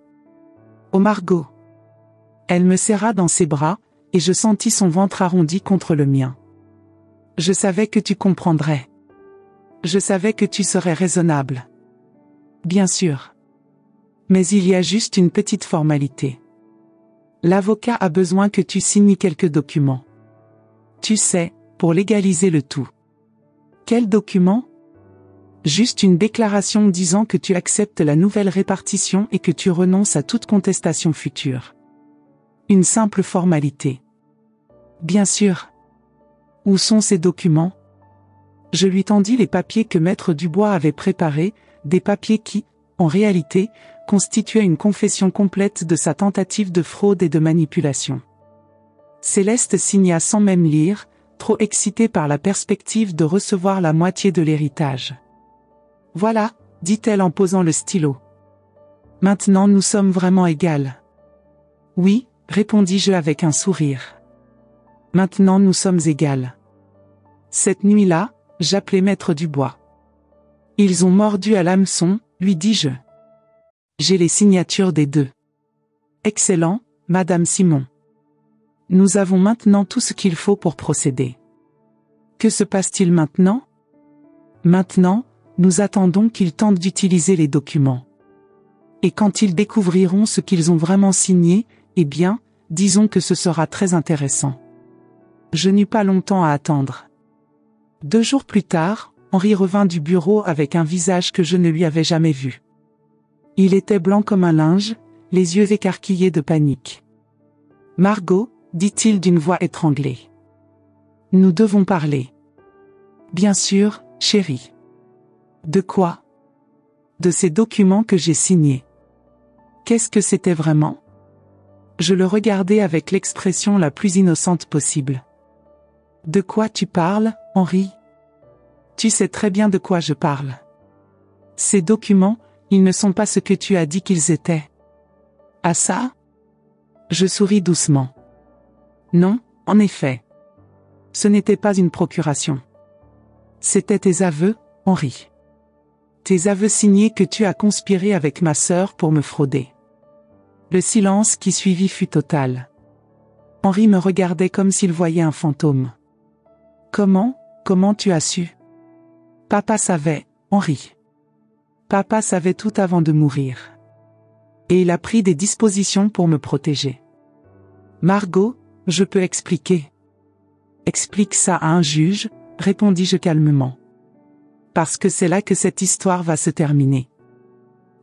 Oh Margot. Elle me serra dans ses bras, et je sentis son ventre arrondi contre le mien. Je savais que tu comprendrais. Je savais que tu serais raisonnable. Bien sûr. Mais il y a juste une petite formalité. L'avocat a besoin que tu signes quelques documents. Tu sais, pour légaliser le tout. Quel document? Juste une déclaration disant que tu acceptes la nouvelle répartition et que tu renonces à toute contestation future. Une simple formalité. Bien sûr. Où sont ces documents? Je lui tendis les papiers que Maître Dubois avait préparés, des papiers qui, en réalité, constituaient une confession complète de sa tentative de fraude et de manipulation. Céleste signa sans même lire, trop excitée par la perspective de recevoir la moitié de l'héritage. Voilà, dit-elle en posant le stylo. Maintenant nous sommes vraiment égales. Oui, répondis-je avec un sourire. Maintenant nous sommes égales. Cette nuit-là, j'appelai Maître Dubois. Ils ont mordu à l'hameçon, lui dis-je. J'ai les signatures des deux. Excellent, Madame Simon. Nous avons maintenant tout ce qu'il faut pour procéder. Que se passe-t-il maintenant? Maintenant, nous attendons qu'ils tentent d'utiliser les documents. Et quand ils découvriront ce qu'ils ont vraiment signé, eh bien, disons que ce sera très intéressant. Je n'eus pas longtemps à attendre. 2 jours plus tard, Henri revint du bureau avec un visage que je ne lui avais jamais vu. Il était blanc comme un linge, les yeux écarquillés de panique. « Margot » dit-il d'une voix étranglée. « Nous devons parler. »« Bien sûr, chérie. »« De quoi ? » ?»« De ces documents que j'ai signés. »« Qu'est-ce que c'était vraiment ?» Je le regardais avec l'expression la plus innocente possible. « De quoi tu parles, Henri ? Tu sais très bien de quoi je parle. Ces documents, ils ne sont pas ce que tu as dit qu'ils étaient. » « Ah ça ? » Je souris doucement. « Non, en effet. Ce n'était pas une procuration. C'était tes aveux, Henri. Tes aveux signés que tu as conspiré avec ma sœur pour me frauder. » Le silence qui suivit fut total. Henri me regardait comme s'il voyait un fantôme. « Comment tu as su ? » Papa savait, Henri. Papa savait tout avant de mourir. Et il a pris des dispositions pour me protéger. Margot, je peux expliquer. Explique ça à un juge, répondis-je calmement. Parce que c'est là que cette histoire va se terminer.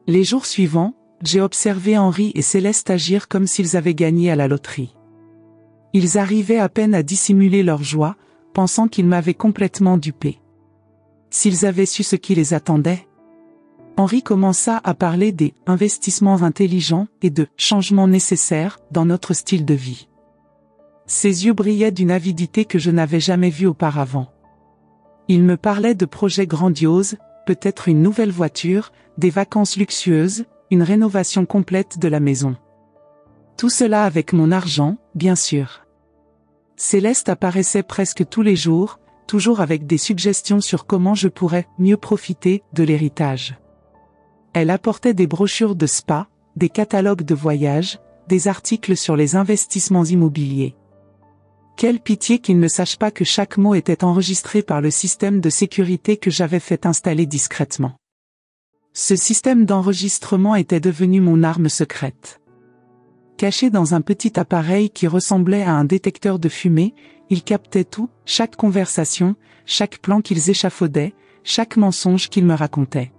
Les jours suivants, j'ai observé Henri et Céleste agir comme s'ils avaient gagné à la loterie. Ils arrivaient à peine à dissimuler leur joie, pensant qu'ils m'avaient complètement dupé. S'ils avaient su ce qui les attendait. Henri commença à parler des « investissements intelligents » et de « changements nécessaires » dans notre style de vie. Ses yeux brillaient d'une avidité que je n'avais jamais vue auparavant. Il me parlait de projets grandioses, peut-être une nouvelle voiture, des vacances luxueuses, une rénovation complète de la maison. Tout cela avec mon argent, bien sûr. Céleste apparaissait presque tous les jours, toujours avec des suggestions sur comment je pourrais mieux profiter de l'héritage. Elle apportait des brochures de spa, des catalogues de voyages, des articles sur les investissements immobiliers. Quelle pitié qu'il ne sache pas que chaque mot était enregistré par le système de sécurité que j'avais fait installer discrètement. Ce système d'enregistrement était devenu mon arme secrète. Caché dans un petit appareil qui ressemblait à un détecteur de fumée, il captait tout, chaque conversation, chaque plan qu'ils échafaudaient, chaque mensonge qu'ils me racontaient.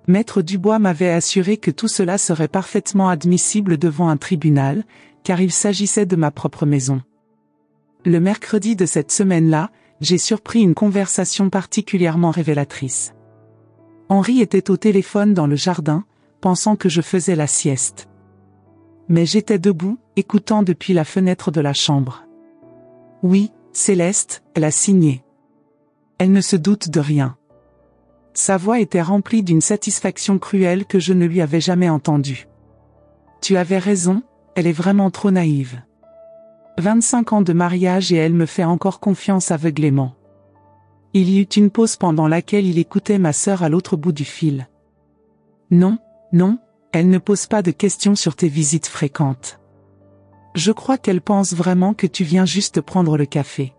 Maître Dubois m'avait assuré que tout cela serait parfaitement admissible devant un tribunal, car il s'agissait de ma propre maison. Le mercredi de cette semaine-là, j'ai surpris une conversation particulièrement révélatrice. Henri était au téléphone dans le jardin, pensant que je faisais la sieste. Mais j'étais debout, écoutant depuis la fenêtre de la chambre. Oui, Céleste, elle a signé. Elle ne se doute de rien. Sa voix était remplie d'une satisfaction cruelle que je ne lui avais jamais entendue. Tu avais raison, elle est vraiment trop naïve. 25 ans de mariage et elle me fait encore confiance aveuglément. Il y eut une pause pendant laquelle il écoutait ma sœur à l'autre bout du fil. Non, elle ne pose pas de questions sur tes visites fréquentes. Je crois qu'elle pense vraiment que tu viens juste prendre le café.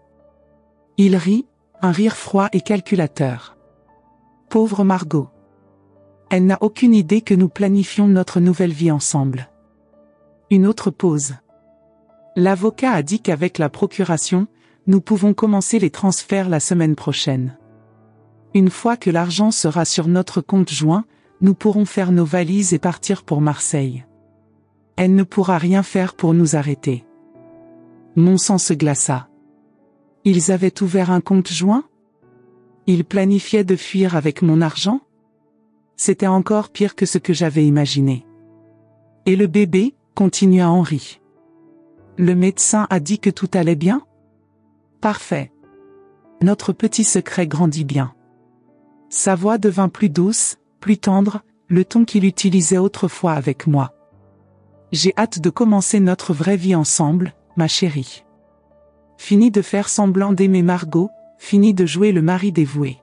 Il rit, un rire froid et calculateur. Pauvre Margot. Elle n'a aucune idée que nous planifions notre nouvelle vie ensemble. Une autre pause. L'avocat a dit qu'avec la procuration, nous pouvons commencer les transferts la semaine prochaine. Une fois que l'argent sera sur notre compte joint, nous pourrons faire nos valises et partir pour Marseille. Elle ne pourra rien faire pour nous arrêter. Mon sang se glaça. Ils avaient ouvert un compte joint ? Ils planifiaient de fuir avec mon argent ? C'était encore pire que ce que j'avais imaginé. Et le bébé, continua Henri. Le médecin a dit que tout allait bien ? Parfait. Notre petit secret grandit bien. Sa voix devint plus douce, plus tendre, le ton qu'il utilisait autrefois avec moi. J'ai hâte de commencer notre vraie vie ensemble, ma chérie. Fini de faire semblant d'aimer Margot, fini de jouer le mari dévoué.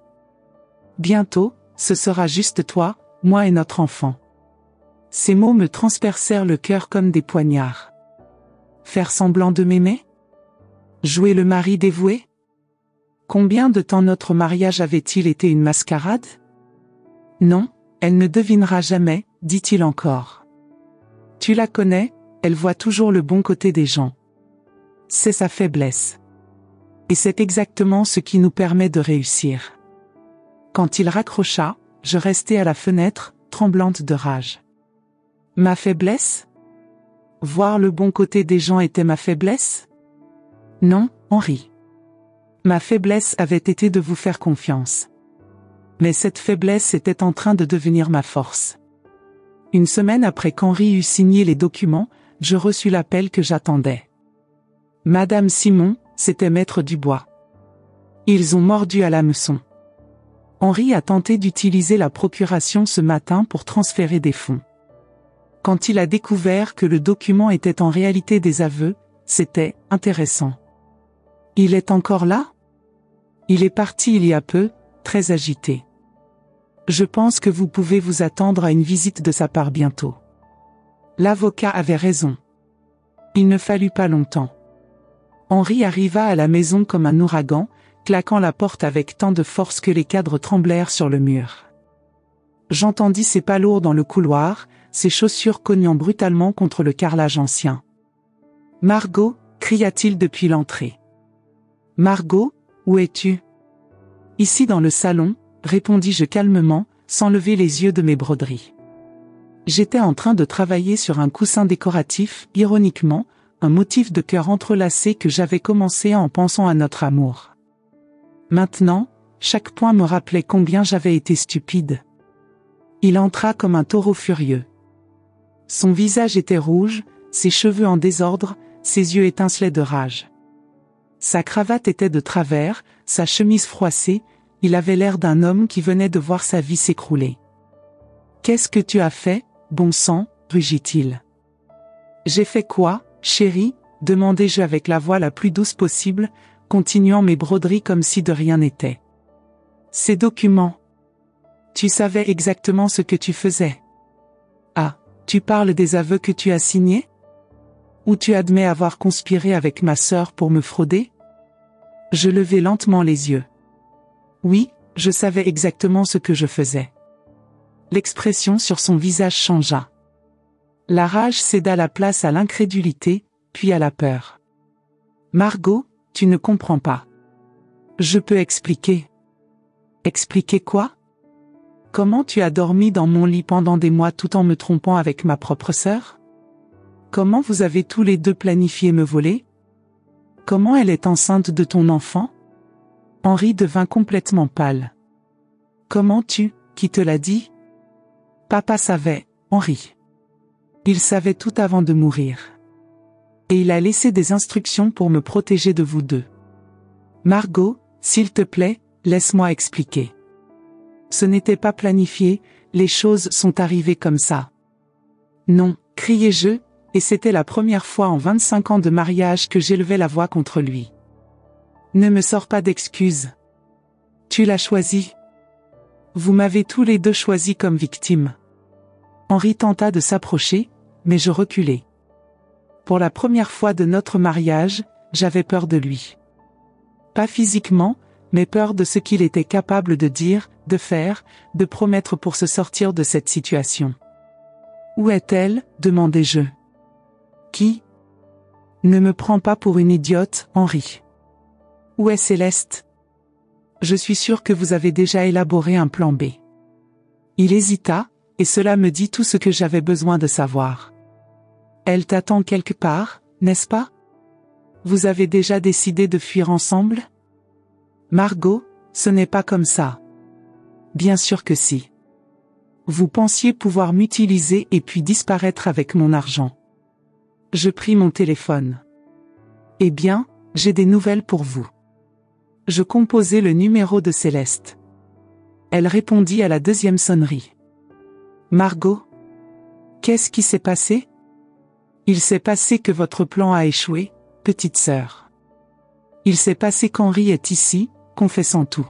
Bientôt, ce sera juste toi, moi et notre enfant. Ces mots me transpercèrent le cœur comme des poignards. Faire semblant de m'aimer ? Jouer le mari dévoué ? Combien de temps notre mariage avait-il été une mascarade ? Non, elle ne devinera jamais, dit-il encore. Tu la connais, elle voit toujours le bon côté des gens. C'est sa faiblesse. Et c'est exactement ce qui nous permet de réussir. Quand il raccrocha, je restai à la fenêtre, tremblante de rage. Ma faiblesse? Voir le bon côté des gens était ma faiblesse? Non, Henri. Ma faiblesse avait été de vous faire confiance. Mais cette faiblesse était en train de devenir ma force. Une semaine après qu'Henri eut signé les documents, je reçus l'appel que j'attendais. Madame Simon, c'était Maître Dubois. Ils ont mordu à l'hameçon. Henri a tenté d'utiliser la procuration ce matin pour transférer des fonds. Quand il a découvert que le document était en réalité des aveux, c'était intéressant. Il est encore là? Il est parti il y a peu, très agité. Je pense que vous pouvez vous attendre à une visite de sa part bientôt. L'avocat avait raison. Il ne fallut pas longtemps. Henri arriva à la maison comme un ouragan, claquant la porte avec tant de force que les cadres tremblèrent sur le mur. J'entendis ses pas lourds dans le couloir, ses chaussures cognant brutalement contre le carrelage ancien. « Margot » cria-t-il depuis l'entrée. « Margot, où es-tu » ? « Ici dans le salon » répondis-je calmement, sans lever les yeux de mes broderies. J'étais en train de travailler sur un coussin décoratif, ironiquement, un motif de cœur entrelacé que j'avais commencé en pensant à notre amour. Maintenant, chaque point me rappelait combien j'avais été stupide. Il entra comme un taureau furieux. Son visage était rouge, ses cheveux en désordre, ses yeux étincelaient de rage. Sa cravate était de travers, sa chemise froissée, il avait l'air d'un homme qui venait de voir sa vie s'écrouler. « Qu'est-ce que tu as fait, bon sang » rugit-il. « J'ai fait quoi, chérie » demandai-je avec la voix la plus douce possible, continuant mes broderies comme si de rien n'était. « Ces documents. Tu savais exactement ce que tu faisais. Ah, tu parles des aveux que tu as signés? Ou tu admets avoir conspiré avec ma sœur pour me frauder? » Je levai lentement les yeux. Oui, je savais exactement ce que je faisais. L'expression sur son visage changea. La rage céda la place à l'incrédulité, puis à la peur. « Margot, tu ne comprends pas. Je peux expliquer. » « Expliquer quoi? Comment tu as dormi dans mon lit pendant des mois tout en me trompant avec ma propre sœur? Comment vous avez tous les deux planifié me voler? Comment elle est enceinte de ton enfant? » Henri devint complètement pâle. « Comment qui te l'a dit? » Papa savait, Henri. Il savait tout avant de mourir. Et il a laissé des instructions pour me protéger de vous deux. Margot, s'il te plaît, laisse-moi expliquer. Ce n'était pas planifié, les choses sont arrivées comme ça. Non, criai-je, et c'était la première fois en 25 ans de mariage que j'élevais la voix contre lui. Ne me sors pas d'excuses. Tu l'as choisi. Vous m'avez tous les deux choisi comme victime. Henri tenta de s'approcher, mais je reculai. Pour la première fois de notre mariage, j'avais peur de lui. Pas physiquement, mais peur de ce qu'il était capable de dire, de faire, de promettre pour se sortir de cette situation. Où est-elle? Demandai-je. Qui? Ne me prends pas pour une idiote, Henri. Où est Céleste? Je suis sûr que vous avez déjà élaboré un plan B. Il hésita, et cela me dit tout ce que j'avais besoin de savoir. Elle t'attend quelque part, n'est-ce pas? Vous avez déjà décidé de fuir ensemble? Margot, ce n'est pas comme ça. Bien sûr que si. Vous pensiez pouvoir m'utiliser et puis disparaître avec mon argent. Je pris mon téléphone. Eh bien, j'ai des nouvelles pour vous. Je composai le numéro de Céleste. Elle répondit à la deuxième sonnerie. Margot? Qu'est-ce qui s'est passé? Il s'est passé que votre plan a échoué, petite sœur. Il s'est passé qu'Henri est ici, confessant tout.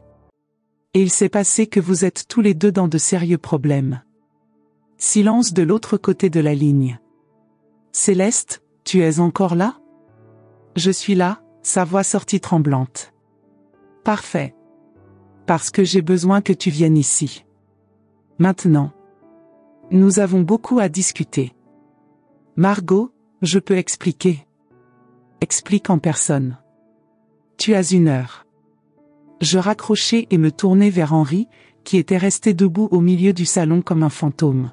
Et il s'est passé que vous êtes tous les deux dans de sérieux problèmes. Silence de l'autre côté de la ligne. Céleste, tu es encore là? Je suis là, sa voix sortit tremblante. Parfait. Parce que j'ai besoin que tu viennes ici. Maintenant. Nous avons beaucoup à discuter. Margot, je peux expliquer. Explique en personne. Tu as 1 heure. Je raccrochai et me tournai vers Henri, qui était resté debout au milieu du salon comme un fantôme.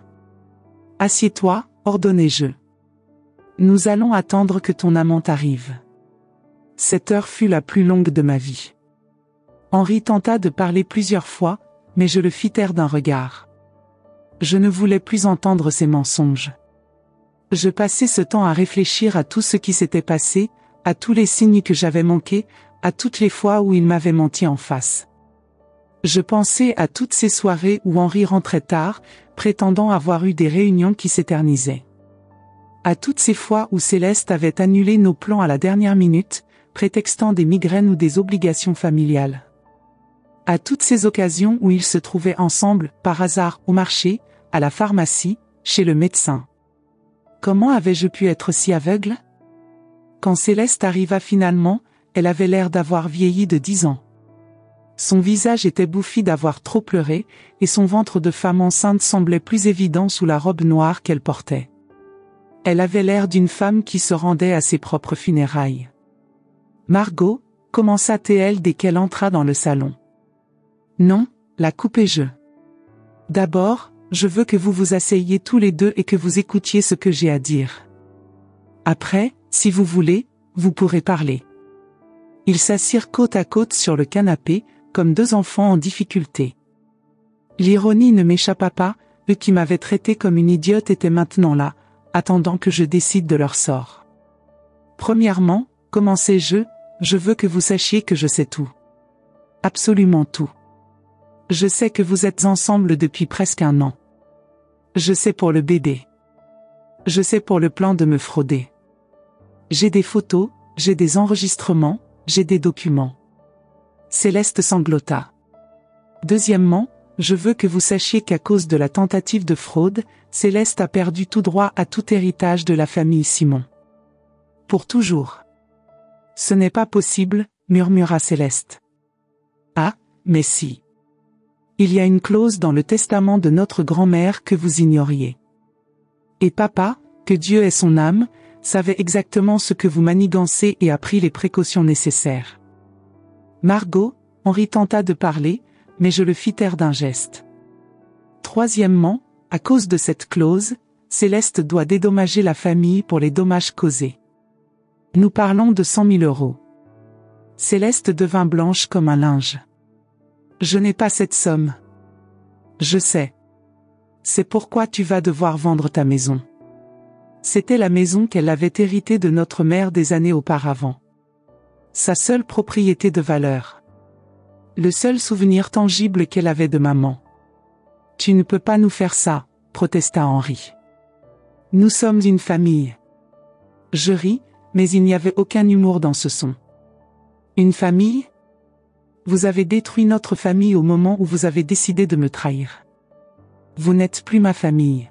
Assieds-toi, ordonnai-je. Nous allons attendre que ton amant arrive. Cette heure fut la plus longue de ma vie. Henri tenta de parler plusieurs fois, mais je le fis taire d'un regard. Je ne voulais plus entendre ces mensonges. Je passais ce temps à réfléchir à tout ce qui s'était passé, à tous les signes que j'avais manqués, à toutes les fois où il m'avait menti en face. Je pensais à toutes ces soirées où Henri rentrait tard, prétendant avoir eu des réunions qui s'éternisaient. À toutes ces fois où Céleste avait annulé nos plans à la dernière minute, prétextant des migraines ou des obligations familiales. À toutes ces occasions où ils se trouvaient ensemble, par hasard, au marché, à la pharmacie, chez le médecin. Comment avais-je pu être si aveugle? Quand Céleste arriva finalement, elle avait l'air d'avoir vieilli de 10 ans. Son visage était bouffi d'avoir trop pleuré, et son ventre de femme enceinte semblait plus évident sous la robe noire qu'elle portait. Elle avait l'air d'une femme qui se rendait à ses propres funérailles. Margot, commença-t-elle dès qu'elle entra dans le salon. Non, la coupai-je. D'abord, je veux que vous vous asseyiez tous les deux et que vous écoutiez ce que j'ai à dire. Après, si vous voulez, vous pourrez parler. Ils s'assirent côte à côte sur le canapé, comme 2 enfants en difficulté. L'ironie ne m'échappa pas, eux qui m'avaient traité comme une idiote étaient maintenant là, attendant que je décide de leur sort. Premièrement, commençai-je, je veux que vous sachiez que je sais tout. Absolument tout. Je sais que vous êtes ensemble depuis presque 1 an. Je sais pour le bébé. Je sais pour le plan de me frauder. J'ai des photos, j'ai des enregistrements, j'ai des documents. Céleste sanglota. Deuxièmement, je veux que vous sachiez qu'à cause de la tentative de fraude, Céleste a perdu tout droit à tout héritage de la famille Simon. Pour toujours. Ce n'est pas possible, murmura Céleste. Ah, mais si. Il y a une clause dans le testament de notre grand-mère que vous ignoriez. Et papa, que Dieu ait son âme, savait exactement ce que vous manigancez et a pris les précautions nécessaires. Margot, Henri tenta de parler, mais je le fis taire d'un geste. Troisièmement, à cause de cette clause, Céleste doit dédommager la famille pour les dommages causés. Nous parlons de 100 000 €. Céleste devint blanche comme un linge. Je n'ai pas cette somme. Je sais. C'est pourquoi tu vas devoir vendre ta maison. C'était la maison qu'elle avait héritée de notre mère des années auparavant. Sa seule propriété de valeur. Le seul souvenir tangible qu'elle avait de maman. Tu ne peux pas nous faire ça, protesta Henri. Nous sommes une famille. Je ris, mais il n'y avait aucun humour dans ce son. Une famille? Vous avez détruit notre famille au moment où vous avez décidé de me trahir. Vous n'êtes plus ma famille.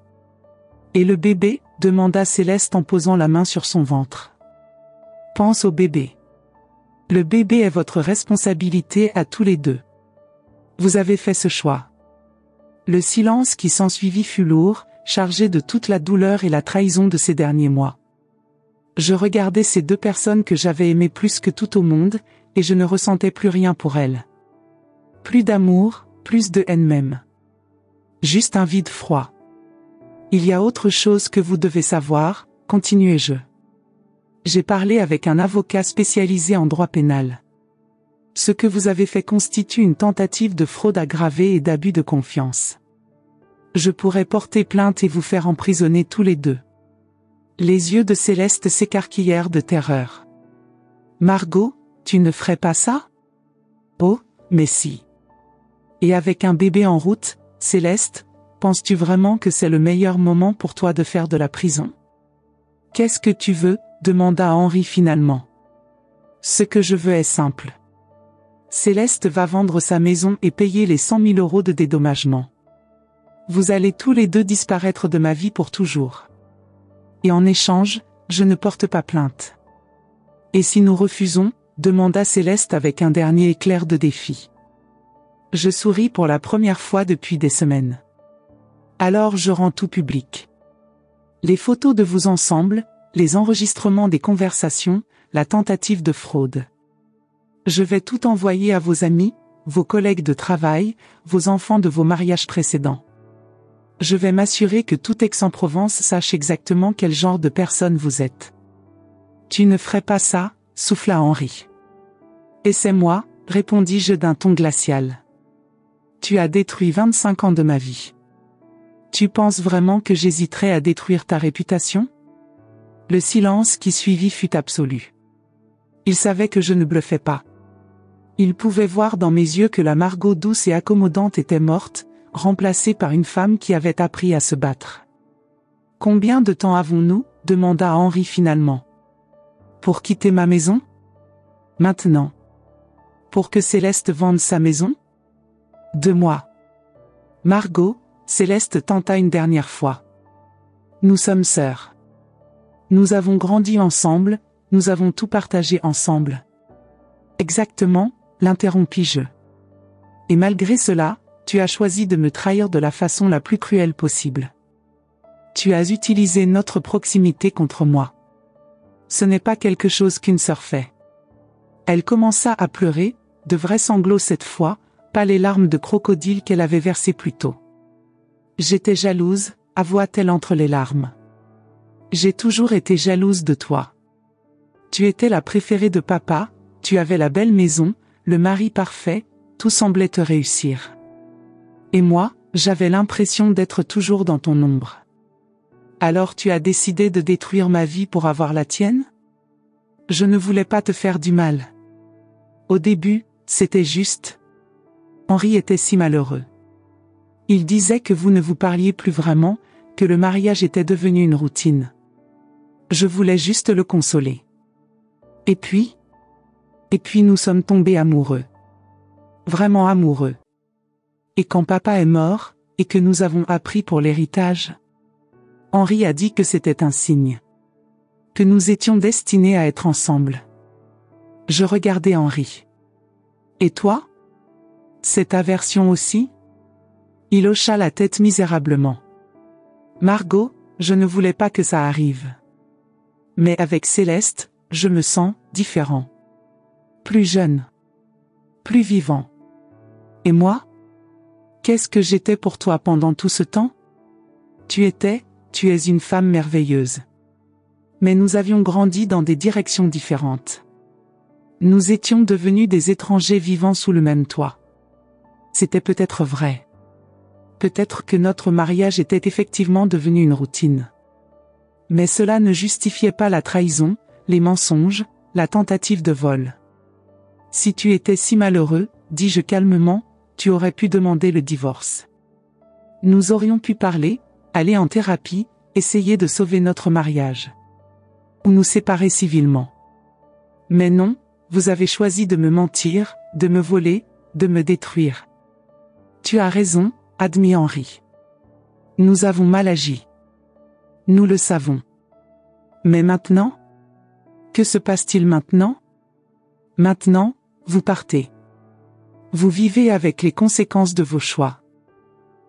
Et le bébé? Demanda Céleste en posant la main sur son ventre. Pense au bébé. Le bébé est votre responsabilité à tous les deux. Vous avez fait ce choix. Le silence qui s'ensuivit fut lourd, chargé de toute la douleur et la trahison de ces derniers mois. Je regardais ces 2 personnes que j'avais aimées plus que tout au monde, et je ne ressentais plus rien pour elles. Plus d'amour, plus de haine même. Juste un vide froid. Il y a autre chose que vous devez savoir, continuai-je. J'ai parlé avec un avocat spécialisé en droit pénal. Ce que vous avez fait constitue une tentative de fraude aggravée et d'abus de confiance. Je pourrais porter plainte et vous faire emprisonner tous les 2. Les yeux de Céleste s'écarquillèrent de terreur. Margot, tu ne ferais pas ça? Oh, mais si. Et avec un bébé en route, Céleste, penses-tu vraiment que c'est le meilleur moment pour toi de faire de la prison? Qu'est-ce que tu veux? Demanda Henri finalement. Ce que je veux est simple. Céleste va vendre sa maison et payer les 100 000 € de dédommagement. Vous allez tous les 2 disparaître de ma vie pour toujours. Et en échange, je ne porte pas plainte. Et si nous refusons? Demanda Céleste avec un dernier éclair de défi. Je souris pour la première fois depuis des semaines. Alors je rends tout public. Les photos de vous ensemble, les enregistrements des conversations, la tentative de fraude. Je vais tout envoyer à vos amis, vos collègues de travail, vos enfants de vos mariages précédents. Je vais m'assurer que tout Aix-en-Provence sache exactement quel genre de personne vous êtes. Tu ne ferais pas ça, souffla Henri. Et c'est moi, répondis-je d'un ton glacial. Tu as détruit 25 ans de ma vie. Tu penses vraiment que j'hésiterais à détruire ta réputation ? Le silence qui suivit fut absolu. Il savait que je ne bluffais pas. Il pouvait voir dans mes yeux que la Margot douce et accommodante était morte, remplacée par une femme qui avait appris à se battre. « Combien de temps avons-nous ? Demanda Henri finalement. « Pour quitter ma maison ? Maintenant. Pour que Céleste vende sa maison ? 2 mois. Margot, Céleste tenta une dernière fois. Nous sommes sœurs. Nous avons grandi ensemble, nous avons tout partagé ensemble. Exactement, l'interrompis-je. Et malgré cela, tu as choisi de me trahir de la façon la plus cruelle possible. Tu as utilisé notre proximité contre moi. Ce n'est pas quelque chose qu'une sœur fait. Elle commença à pleurer, de vrais sanglots cette fois, pas les larmes de crocodile qu'elle avait versées plus tôt. J'étais jalouse, avoua-t-elle entre les larmes. J'ai toujours été jalouse de toi. Tu étais la préférée de papa, tu avais la belle maison, le mari parfait, tout semblait te réussir. Et moi, j'avais l'impression d'être toujours dans ton ombre. Alors tu as décidé de détruire ma vie pour avoir la tienne ? Je ne voulais pas te faire du mal. Au début, c'était juste. Henri était si malheureux. Il disait que vous ne vous parliez plus vraiment, que le mariage était devenu une routine. Je voulais juste le consoler. Et puis nous sommes tombés amoureux. Vraiment amoureux. Et quand papa est mort, et que nous avons appris pour l'héritage, Henri a dit que c'était un signe. Que nous étions destinés à être ensemble. Je regardais Henri. Et toi ? Cette aversion aussi ? Il hocha la tête misérablement. Margot, je ne voulais pas que ça arrive. Mais avec Céleste, je me sens différent. Plus jeune. Plus vivant. Et moi ? Qu'est-ce que j'étais pour toi pendant tout ce temps ? Tu es une femme merveilleuse. Mais nous avions grandi dans des directions différentes. Nous étions devenus des étrangers vivant sous le même toit. C'était peut-être vrai. Peut-être que notre mariage était effectivement devenu une routine. Mais cela ne justifiait pas la trahison, les mensonges, la tentative de vol. Si tu étais si malheureux, dis-je calmement, tu aurais pu demander le divorce. Nous aurions pu parler, aller en thérapie, essayer de sauver notre mariage. Ou nous séparer civilement. Mais non, vous avez choisi de me mentir, de me voler, de me détruire. Tu as raison, admit Henri. Nous avons mal agi. Nous le savons. Mais maintenant ? Que se passe-t-il maintenant ? Maintenant, vous partez. Vous vivez avec les conséquences de vos choix.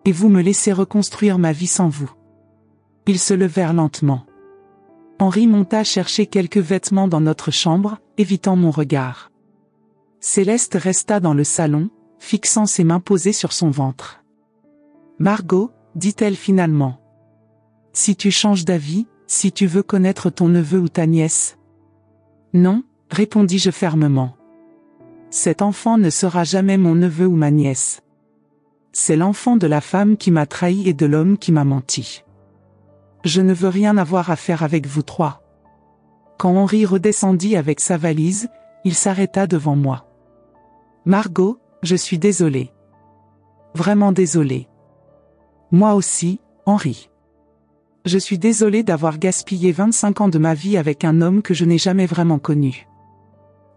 Et vous me laissez reconstruire ma vie sans vous. Ils se levèrent lentement. Henri monta chercher quelques vêtements dans notre chambre, évitant mon regard. Céleste resta dans le salon, fixant ses mains posées sur son ventre. Margot, dit-elle finalement. Si tu changes d'avis, si tu veux connaître ton neveu ou ta nièce. Non, répondis-je fermement. Cet enfant ne sera jamais mon neveu ou ma nièce. C'est l'enfant de la femme qui m'a trahi et de l'homme qui m'a menti. Je ne veux rien avoir à faire avec vous trois. Quand Henri redescendit avec sa valise, il s'arrêta devant moi. Margot, je suis désolé. Vraiment désolé. Moi aussi, Henri. Je suis désolé d'avoir gaspillé 25 ans de ma vie avec un homme que je n'ai jamais vraiment connu.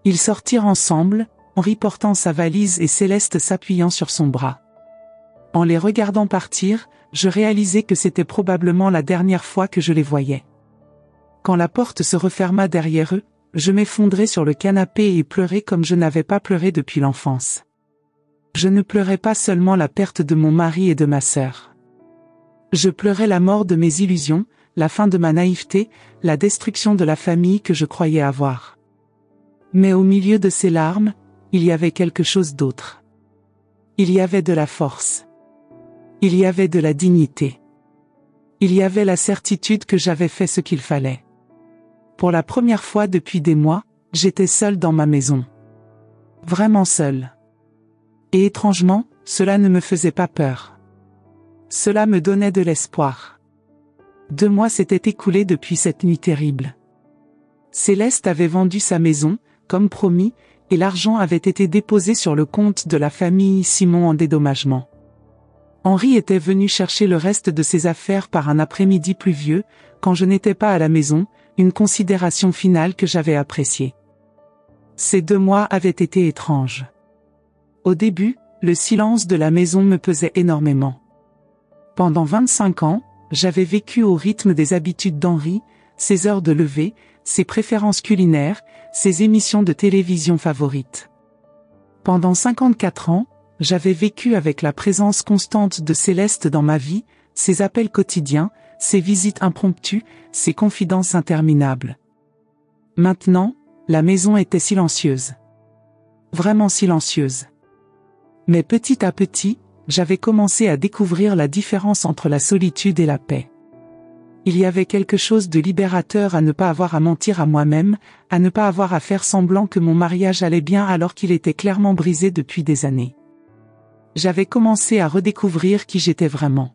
Ils sortirent ensemble, Henri portant sa valise et Céleste s'appuyant sur son bras. En les regardant partir, je réalisais que c'était probablement la dernière fois que je les voyais. Quand la porte se referma derrière eux, je m'effondrai sur le canapé et pleurai comme je n'avais pas pleuré depuis l'enfance. Je ne pleurais pas seulement la perte de mon mari et de ma sœur. Je pleurais la mort de mes illusions, la fin de ma naïveté, la destruction de la famille que je croyais avoir. Mais au milieu de ces larmes, il y avait quelque chose d'autre. Il y avait de la force. Il y avait de la dignité. Il y avait la certitude que j'avais fait ce qu'il fallait. Pour la première fois depuis des mois, j'étais seule dans ma maison. Vraiment seule. Et étrangement, cela ne me faisait pas peur. Cela me donnait de l'espoir. 2 mois s'étaient écoulés depuis cette nuit terrible. Céleste avait vendu sa maison, comme promis, et l'argent avait été déposé sur le compte de la famille Simon en dédommagement. Henri était venu chercher le reste de ses affaires par un après-midi pluvieux, quand je n'étais pas à la maison, une considération finale que j'avais appréciée. Ces 2 mois avaient été étranges. Au début, le silence de la maison me pesait énormément. Pendant 25 ans, j'avais vécu au rythme des habitudes d'Henri, ses heures de lever, ses préférences culinaires, ses émissions de télévision favorites. Pendant 54 ans, j'avais vécu avec la présence constante de Céleste dans ma vie, ses appels quotidiens, ses visites impromptues, ses confidences interminables. Maintenant, la maison était silencieuse. Vraiment silencieuse. Mais petit à petit, j'avais commencé à découvrir la différence entre la solitude et la paix. Il y avait quelque chose de libérateur à ne pas avoir à mentir à moi-même, à ne pas avoir à faire semblant que mon mariage allait bien alors qu'il était clairement brisé depuis des années. J'avais commencé à redécouvrir qui j'étais vraiment.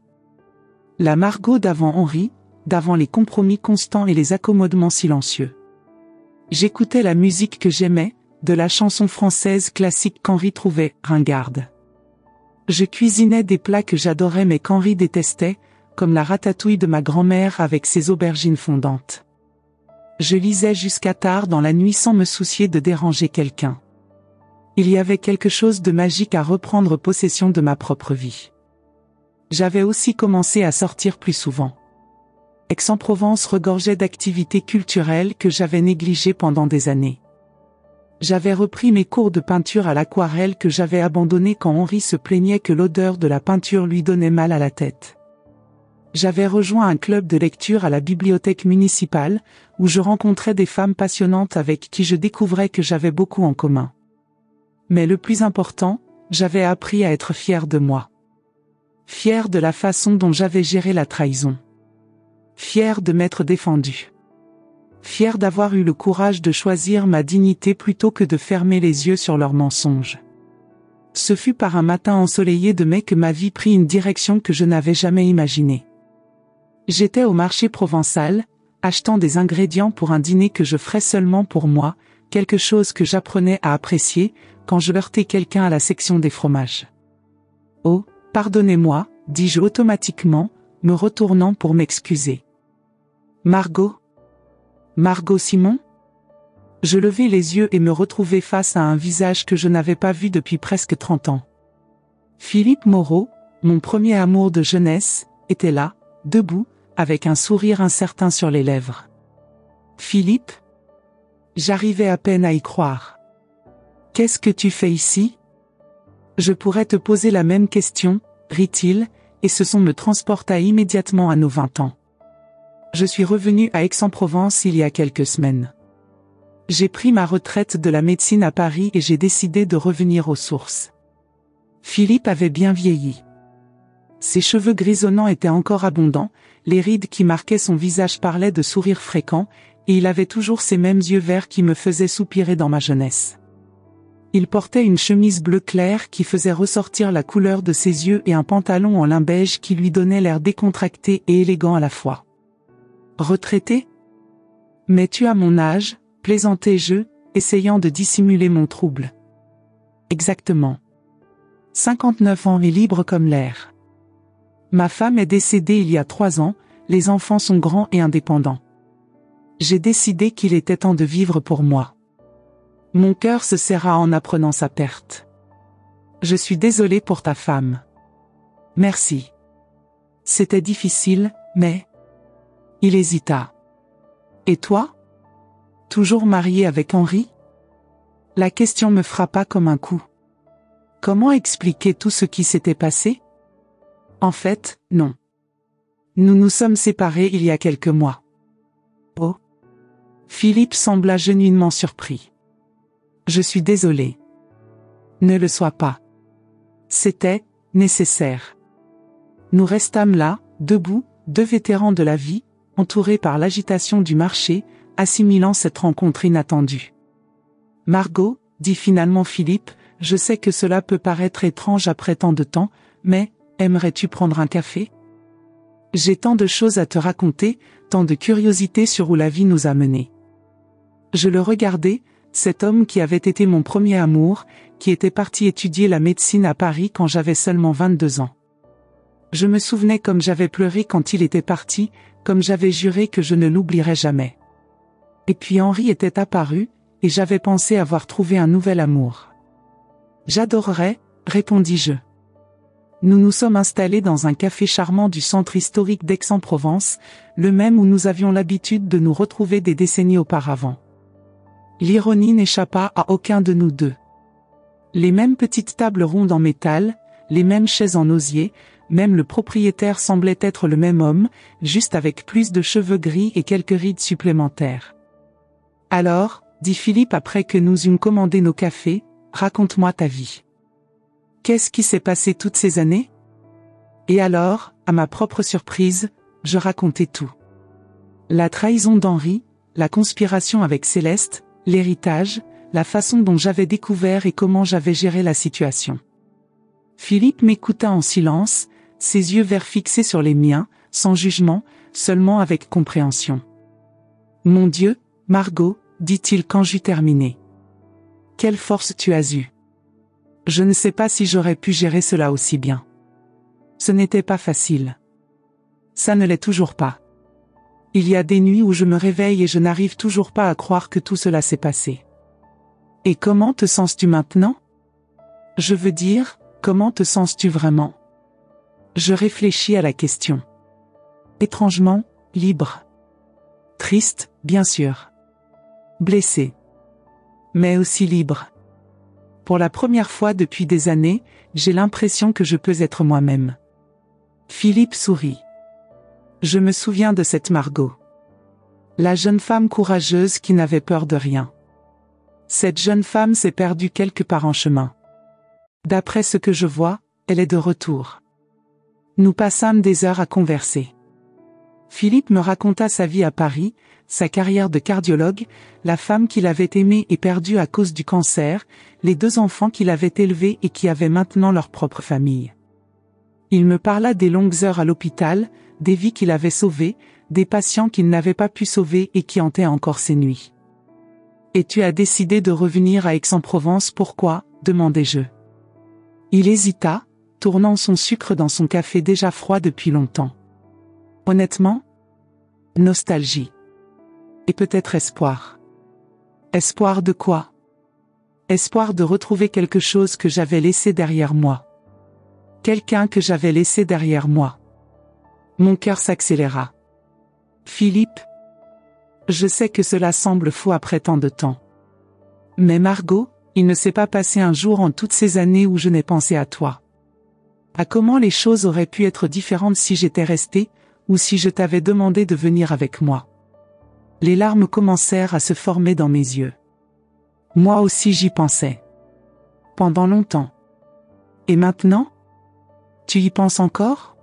La Margot d'avant Henri, d'avant les compromis constants et les accommodements silencieux. J'écoutais la musique que j'aimais, de la chanson française classique qu'Henri trouvait ringarde. Je cuisinais des plats que j'adorais mais qu'Henri détestait, comme la ratatouille de ma grand-mère avec ses aubergines fondantes. Je lisais jusqu'à tard dans la nuit sans me soucier de déranger quelqu'un. Il y avait quelque chose de magique à reprendre possession de ma propre vie. J'avais aussi commencé à sortir plus souvent. Aix-en-Provence regorgeait d'activités culturelles que j'avais négligées pendant des années. J'avais repris mes cours de peinture à l'aquarelle que j'avais abandonnés quand Henri se plaignait que l'odeur de la peinture lui donnait mal à la tête. J'avais rejoint un club de lecture à la bibliothèque municipale, où je rencontrais des femmes passionnantes avec qui je découvrais que j'avais beaucoup en commun. Mais le plus important, j'avais appris à être fière de moi. Fière de la façon dont j'avais géré la trahison. Fière de m'être défendue. Fière d'avoir eu le courage de choisir ma dignité plutôt que de fermer les yeux sur leurs mensonges. Ce fut par un matin ensoleillé de mai que ma vie prit une direction que je n'avais jamais imaginée. J'étais au marché provençal, achetant des ingrédients pour un dîner que je ferais seulement pour moi, quelque chose que j'apprenais à apprécier, quand je heurtais quelqu'un à la section des fromages. « Oh, pardonnez-moi », dis-je automatiquement, me retournant pour m'excuser. « Margot ? Margot Simon ?» Je levai les yeux et me retrouvai face à un visage que je n'avais pas vu depuis presque 30 ans. Philippe Moreau, mon premier amour de jeunesse, était là, debout, avec un sourire incertain sur les lèvres. « Philippe ?» J'arrivais à peine à y croire. « Qu'est-ce que tu fais ici ? » Je pourrais te poser la même question, rit-il, et ce son me transporta immédiatement à nos 20 ans. Je suis revenu à Aix-en-Provence il y a quelques semaines. J'ai pris ma retraite de la médecine à Paris et j'ai décidé de revenir aux sources. Philippe avait bien vieilli. Ses cheveux grisonnants étaient encore abondants, les rides qui marquaient son visage parlaient de sourires fréquents, et il avait toujours ces mêmes yeux verts qui me faisaient soupirer dans ma jeunesse. Il portait une chemise bleu clair qui faisait ressortir la couleur de ses yeux et un pantalon en lin beige qui lui donnait l'air décontracté et élégant à la fois. Retraité ? Mais tu as mon âge, plaisantai-je, essayant de dissimuler mon trouble. Exactement. 59 ans et libre comme l'air. Ma femme est décédée il y a 3 ans, les enfants sont grands et indépendants. J'ai décidé qu'il était temps de vivre pour moi. Mon cœur se serra en apprenant sa perte. Je suis désolé pour ta femme. Merci. C'était difficile, mais... Il hésita. Et toi ? Toujours marié avec Henri ? La question me frappa comme un coup. Comment expliquer tout ce qui s'était passé ? En fait, non. Nous nous sommes séparés il y a quelques mois. Oh. Philippe sembla genuinement surpris. Je suis désolé. Ne le sois pas. C'était nécessaire. Nous restâmes là, debout, deux vétérans de la vie, entourés par l'agitation du marché, assimilant cette rencontre inattendue. Margot, dit finalement Philippe, je sais que cela peut paraître étrange après tant de temps, mais, aimerais-tu prendre un café? J'ai tant de choses à te raconter, tant de curiosités sur où la vie nous a menés. Je le regardais, cet homme qui avait été mon premier amour, qui était parti étudier la médecine à Paris quand j'avais seulement 22 ans. Je me souvenais comme j'avais pleuré quand il était parti, comme j'avais juré que je ne l'oublierais jamais. Et puis Henri était apparu, et j'avais pensé avoir trouvé un nouvel amour. J'adorerais, répondis-je. Nous nous sommes installés dans un café charmant du centre historique d'Aix-en-Provence, le même où nous avions l'habitude de nous retrouver des décennies auparavant. L'ironie n'échappa à aucun de nous deux. Les mêmes petites tables rondes en métal, les mêmes chaises en osier, même le propriétaire semblait être le même homme, juste avec plus de cheveux gris et quelques rides supplémentaires. Alors, dit Philippe après que nous eûmes commandé nos cafés, raconte-moi ta vie. Qu'est-ce qui s'est passé toutes ces années? Et alors, à ma propre surprise, je racontais tout. La trahison d'Henri, la conspiration avec Céleste, l'héritage, la façon dont j'avais découvert et comment j'avais géré la situation. Philippe m'écouta en silence, ses yeux verts fixés sur les miens, sans jugement, seulement avec compréhension. Mon Dieu, Margot, dit-il quand j'eus terminé. Quelle force tu as eue. Je ne sais pas si j'aurais pu gérer cela aussi bien. Ce n'était pas facile. Ça ne l'est toujours pas. Il y a des nuits où je me réveille et je n'arrive toujours pas à croire que tout cela s'est passé. Et comment te sens-tu maintenant? Je veux dire, comment te sens-tu vraiment? Je réfléchis à la question. Étrangement, libre. Triste, bien sûr. Blessé. Mais aussi libre. Pour la première fois depuis des années, j'ai l'impression que je peux être moi-même. Philippe sourit. Je me souviens de cette Margot. La jeune femme courageuse qui n'avait peur de rien. Cette jeune femme s'est perdue quelque part en chemin. D'après ce que je vois, elle est de retour. Nous passâmes des heures à converser. Philippe me raconta sa vie à Paris, sa carrière de cardiologue, la femme qu'il avait aimée et perdue à cause du cancer, les 2 enfants qu'il avait élevés et qui avaient maintenant leur propre famille. Il me parla des longues heures à l'hôpital, des vies qu'il avait sauvées, des patients qu'il n'avait pas pu sauver et qui hantaient encore ses nuits. « Et tu as décidé de revenir à Aix-en-Provence, pourquoi ?» demandai-je. Il hésita, tournant son sucre dans son café déjà froid depuis longtemps. Honnêtement, nostalgie. Et peut-être espoir. Espoir de quoi? Espoir de retrouver quelque chose que j'avais laissé derrière moi. Quelqu'un que j'avais laissé derrière moi. Mon cœur s'accéléra. Philippe, je sais que cela semble fou après tant de temps. Mais Margot, il ne s'est pas passé un jour en toutes ces années où je n'ai pensé à toi. À comment les choses auraient pu être différentes si j'étais resté, ou si je t'avais demandé de venir avec moi. Les larmes commencèrent à se former dans mes yeux. Moi aussi j'y pensais. Pendant longtemps. Et maintenant? Tu y penses encore?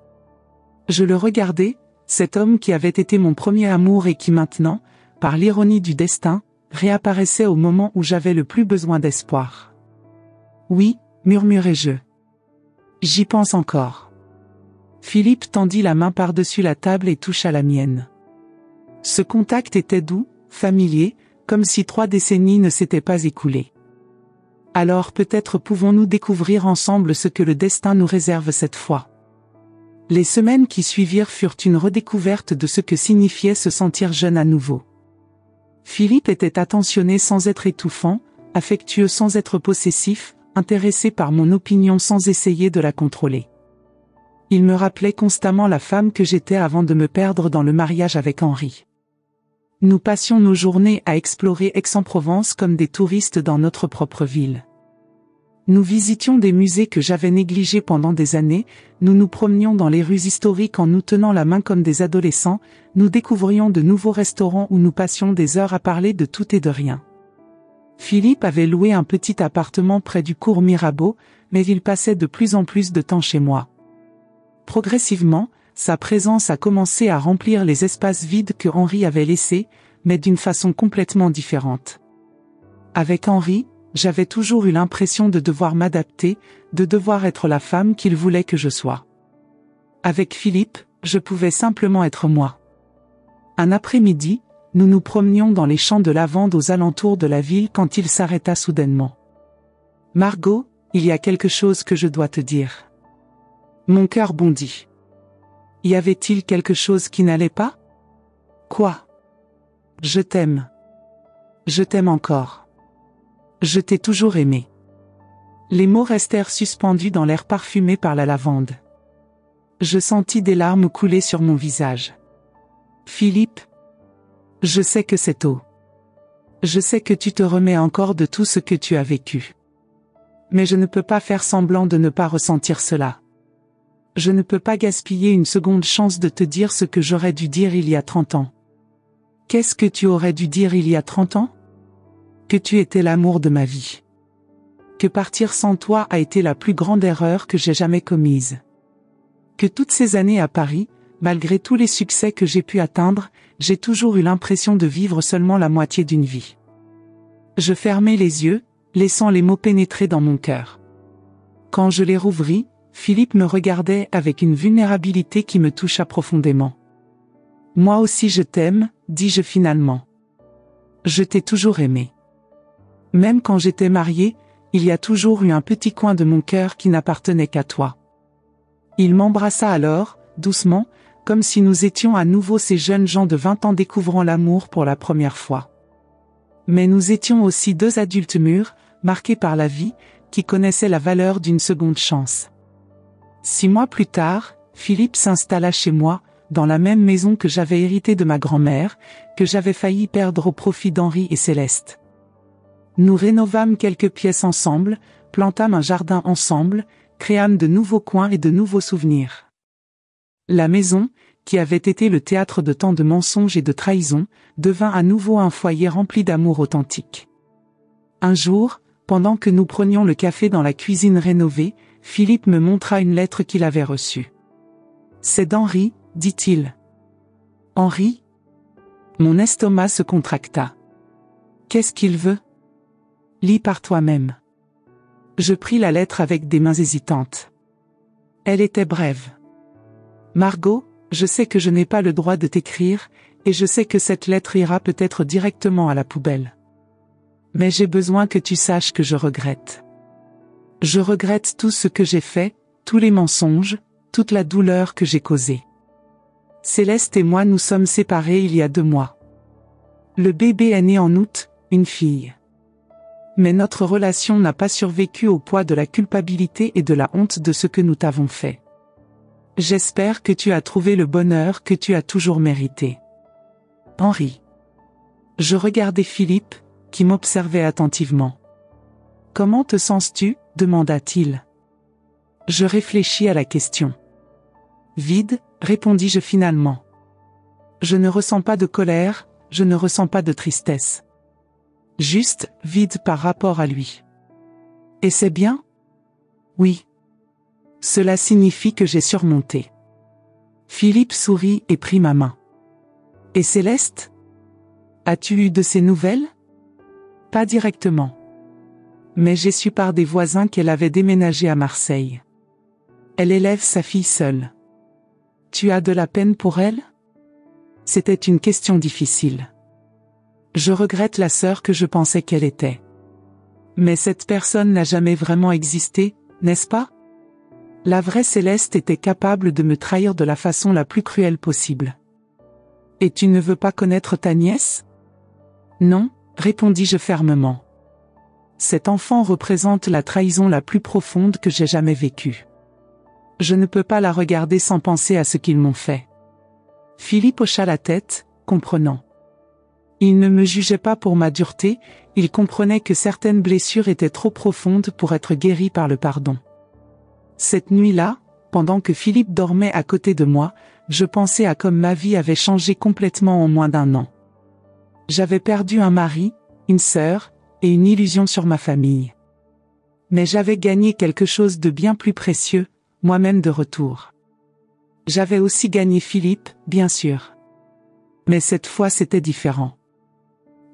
Je le regardais, cet homme qui avait été mon premier amour et qui maintenant, par l'ironie du destin, réapparaissait au moment où j'avais le plus besoin d'espoir. Oui, murmurai-je. J'y pense encore. Philippe tendit la main par-dessus la table et toucha la mienne. Ce contact était doux, familier, comme si 3 décennies ne s'étaient pas écoulées. Alors peut-être pouvons-nous découvrir ensemble ce que le destin nous réserve cette fois. Les semaines qui suivirent furent une redécouverte de ce que signifiait se sentir jeune à nouveau. Philippe était attentionné sans être étouffant, affectueux sans être possessif, intéressé par mon opinion sans essayer de la contrôler. Il me rappelait constamment la femme que j'étais avant de me perdre dans le mariage avec Henri. Nous passions nos journées à explorer Aix-en-Provence comme des touristes dans notre propre ville. Nous visitions des musées que j'avais négligés pendant des années, nous nous promenions dans les rues historiques en nous tenant la main comme des adolescents, nous découvrions de nouveaux restaurants où nous passions des heures à parler de tout et de rien. Philippe avait loué un petit appartement près du cours Mirabeau, mais il passait de plus en plus de temps chez moi. Progressivement, sa présence a commencé à remplir les espaces vides que Henri avait laissés, mais d'une façon complètement différente. Avec Henri, j'avais toujours eu l'impression de devoir m'adapter, de devoir être la femme qu'il voulait que je sois. Avec Philippe, je pouvais simplement être moi. Un après-midi, nous nous promenions dans les champs de lavande aux alentours de la ville quand il s'arrêta soudainement. « Margot, il y a quelque chose que je dois te dire. » Mon cœur bondit. Y avait-il quelque chose qui n'allait pas? Quoi? Je t'aime. Je t'aime encore. Je t'ai toujours aimé. Les mots restèrent suspendus dans l'air parfumé par la lavande. Je sentis des larmes couler sur mon visage. Philippe, je sais que c'est tôt. Je sais que tu te remets encore de tout ce que tu as vécu. Mais je ne peux pas faire semblant de ne pas ressentir cela. Je ne peux pas gaspiller une seconde chance de te dire ce que j'aurais dû dire il y a 30 ans. Qu'est-ce que tu aurais dû dire il y a 30 ans? Que tu étais l'amour de ma vie. Que partir sans toi a été la plus grande erreur que j'ai jamais commise. Que toutes ces années à Paris, malgré tous les succès que j'ai pu atteindre, j'ai toujours eu l'impression de vivre seulement la moitié d'une vie. Je fermai les yeux, laissant les mots pénétrer dans mon cœur. Quand je les rouvris, Philippe me regardait avec une vulnérabilité qui me toucha profondément. « Moi aussi je t'aime », dis-je finalement. « Je t'ai toujours aimé. Même quand j'étais mariée, il y a toujours eu un petit coin de mon cœur qui n'appartenait qu'à toi. » Il m'embrassa alors, doucement, comme si nous étions à nouveau ces jeunes gens de 20 ans découvrant l'amour pour la première fois. Mais nous étions aussi deux adultes mûrs, marqués par la vie, qui connaissaient la valeur d'une seconde chance. 6 mois plus tard, Philippe s'installa chez moi, dans la même maison que j'avais héritée de ma grand-mère, que j'avais failli perdre au profit d'Henri et Céleste. Nous rénovâmes quelques pièces ensemble, plantâmes un jardin ensemble, créâmes de nouveaux coins et de nouveaux souvenirs. La maison, qui avait été le théâtre de tant de mensonges et de trahisons, devint à nouveau un foyer rempli d'amour authentique. Un jour, pendant que nous prenions le café dans la cuisine rénovée, Philippe me montra une lettre qu'il avait reçue. « C'est d'Henri », dit-il. « Henri ?» Mon estomac se contracta. « Qu'est-ce qu'il veut ? Lis par toi-même. » Je pris la lettre avec des mains hésitantes. Elle était brève. « Margot, je sais que je n'ai pas le droit de t'écrire, et je sais que cette lettre ira peut-être directement à la poubelle. Mais j'ai besoin que tu saches que je regrette. Je regrette tout ce que j'ai fait, tous les mensonges, toute la douleur que j'ai causée. Céleste et moi nous sommes séparés il y a 2 mois. Le bébé est né en août, une fille. Mais notre relation n'a pas survécu au poids de la culpabilité et de la honte de ce que nous t'avons fait. J'espère que tu as trouvé le bonheur que tu as toujours mérité. Henri. » Je regardai Philippe, qui m'observait attentivement. « Comment te sens-tu ? » demanda-t-il. Je réfléchis à la question. « Vide », répondis-je finalement. « Je ne ressens pas de colère, je ne ressens pas de tristesse. Juste, vide par rapport à lui. Et c'est bien ? Oui. Cela signifie que j'ai surmonté. » Philippe sourit et prit ma main. « Et Céleste ? As-tu eu de ses nouvelles ? » Pas directement. Mais j'ai su par des voisins qu'elle avait déménagé à Marseille. Elle élève sa fille seule. Tu as de la peine pour elle ? C'était une question difficile. Je regrette la sœur que je pensais qu'elle était. Mais cette personne n'a jamais vraiment existé, n'est-ce pas ? La vraie Céleste était capable de me trahir de la façon la plus cruelle possible. Et tu ne veux pas connaître ta nièce ? Non, répondis-je fermement. Cet enfant représente la trahison la plus profonde que j'ai jamais vécue. Je ne peux pas la regarder sans penser à ce qu'ils m'ont fait. Philippe hocha la tête, comprenant. Il ne me jugeait pas pour ma dureté, il comprenait que certaines blessures étaient trop profondes pour être guéries par le pardon. Cette nuit-là, pendant que Philippe dormait à côté de moi, je pensais à comme ma vie avait changé complètement en moins d'1 an. J'avais perdu un mari, une sœur, et une illusion sur ma famille. Mais j'avais gagné quelque chose de bien plus précieux, moi-même de retour. J'avais aussi gagné Philippe, bien sûr. Mais cette fois c'était différent.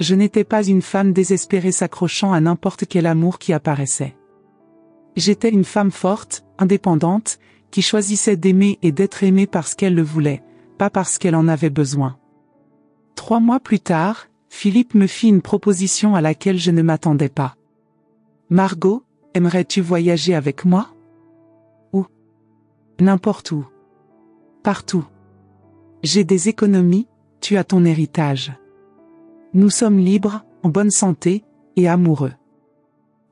Je n'étais pas une femme désespérée s'accrochant à n'importe quel amour qui apparaissait. J'étais une femme forte, indépendante, qui choisissait d'aimer et d'être aimée parce qu'elle le voulait, pas parce qu'elle en avait besoin. 3 mois plus tard, Philippe me fit une proposition à laquelle je ne m'attendais pas. « Margot, aimerais-tu voyager avec moi ?»« Où ?»« N'importe où. Partout. J'ai des économies, tu as ton héritage. Nous sommes libres, en bonne santé, et amoureux.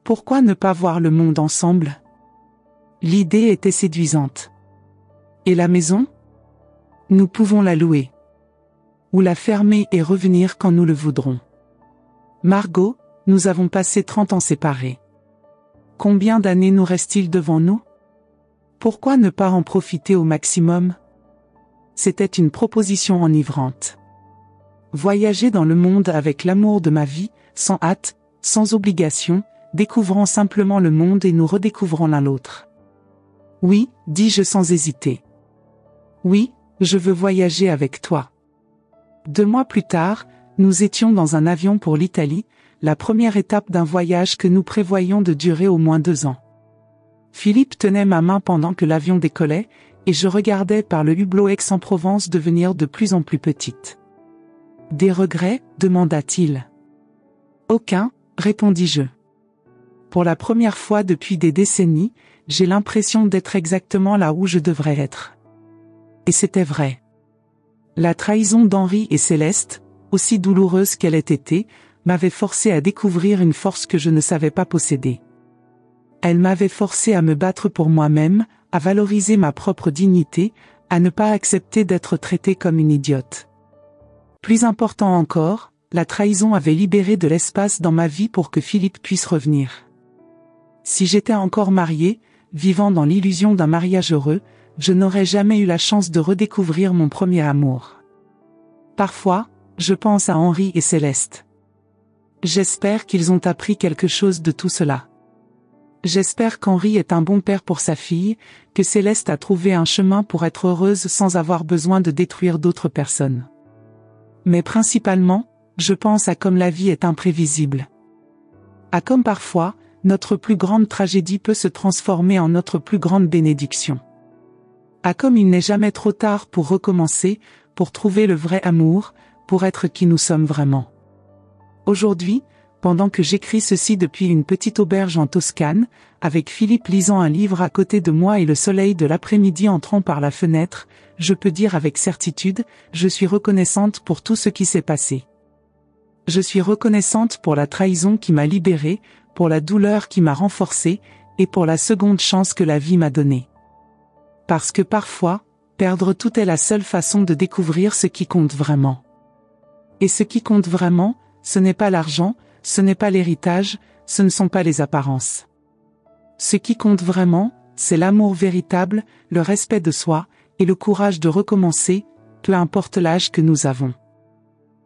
Pourquoi ne pas voir le monde ensemble ?» L'idée était séduisante. Et la maison ? Nous pouvons la louer. Ou la fermer et revenir quand nous le voudrons. Margot, nous avons passé 30 ans séparés. Combien d'années nous reste-t-il devant nous ? Pourquoi ne pas en profiter au maximum ? C'était une proposition enivrante. Voyager dans le monde avec l'amour de ma vie, sans hâte, sans obligation, découvrant simplement le monde et nous redécouvrant l'un l'autre. Oui, dis-je sans hésiter. Oui, je veux voyager avec toi. 2 mois plus tard, nous étions dans un avion pour l'Italie, la première étape d'un voyage que nous prévoyions de durer au moins 2 ans. Philippe tenait ma main pendant que l'avion décollait, et je regardais par le hublot Aix-en-Provence devenir de plus en plus petite. « Des regrets ?» demanda-t-il. « Aucun, répondis-je. Pour la première fois depuis des décennies, j'ai l'impression d'être exactement là où je devrais être. » Et c'était vrai. La trahison d'Henri et Céleste, aussi douloureuse qu'elle ait été, m'avait forcé à découvrir une force que je ne savais pas posséder. Elle m'avait forcé à me battre pour moi-même, à valoriser ma propre dignité, à ne pas accepter d'être traitée comme une idiote. Plus important encore, la trahison avait libéré de l'espace dans ma vie pour que Philippe puisse revenir. Si j'étais encore mariée, vivant dans l'illusion d'un mariage heureux, je n'aurais jamais eu la chance de redécouvrir mon premier amour. Parfois, je pense à Henri et Céleste. J'espère qu'ils ont appris quelque chose de tout cela. J'espère qu'Henri est un bon père pour sa fille, que Céleste a trouvé un chemin pour être heureuse sans avoir besoin de détruire d'autres personnes. Mais principalement, je pense à comme la vie est imprévisible. À comme parfois, notre plus grande tragédie peut se transformer en notre plus grande bénédiction. À comme il n'est jamais trop tard pour recommencer, pour trouver le vrai amour, pour être qui nous sommes vraiment. Aujourd'hui, pendant que j'écris ceci depuis une petite auberge en Toscane, avec Philippe lisant un livre à côté de moi et le soleil de l'après-midi entrant par la fenêtre, je peux dire avec certitude, je suis reconnaissante pour tout ce qui s'est passé. Je suis reconnaissante pour la trahison qui m'a libérée, pour la douleur qui m'a renforcée, et pour la seconde chance que la vie m'a donnée. Parce que parfois, perdre tout est la seule façon de découvrir ce qui compte vraiment. Et ce qui compte vraiment, ce n'est pas l'argent, ce n'est pas l'héritage, ce ne sont pas les apparences. Ce qui compte vraiment, c'est l'amour véritable, le respect de soi, et le courage de recommencer, peu importe l'âge que nous avons.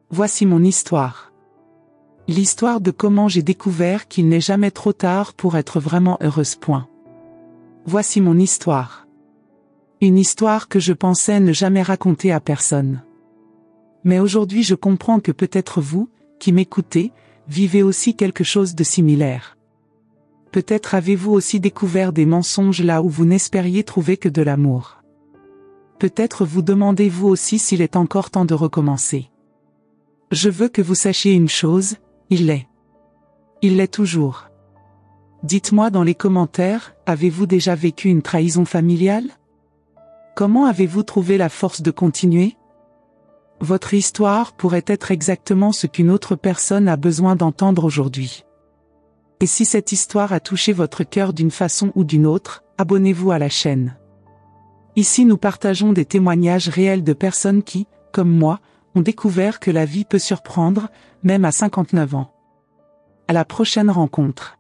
Voici mon histoire. L'histoire de comment j'ai découvert qu'il n'est jamais trop tard pour être vraiment heureuse. Voici mon histoire. Une histoire que je pensais ne jamais raconter à personne. Mais aujourd'hui je comprends que peut-être vous, qui m'écoutez, vivez aussi quelque chose de similaire. Peut-être avez-vous aussi découvert des mensonges là où vous n'espériez trouver que de l'amour. Peut-être vous demandez-vous aussi s'il est encore temps de recommencer. Je veux que vous sachiez une chose, il l'est. Il l'est toujours. Dites-moi dans les commentaires, avez-vous déjà vécu une trahison familiale ? Comment avez-vous trouvé la force de continuer ? Votre histoire pourrait être exactement ce qu'une autre personne a besoin d'entendre aujourd'hui. Et si cette histoire a touché votre cœur d'une façon ou d'une autre, abonnez-vous à la chaîne. Ici nous partageons des témoignages réels de personnes qui, comme moi, ont découvert que la vie peut surprendre, même à 59 ans. À la prochaine rencontre.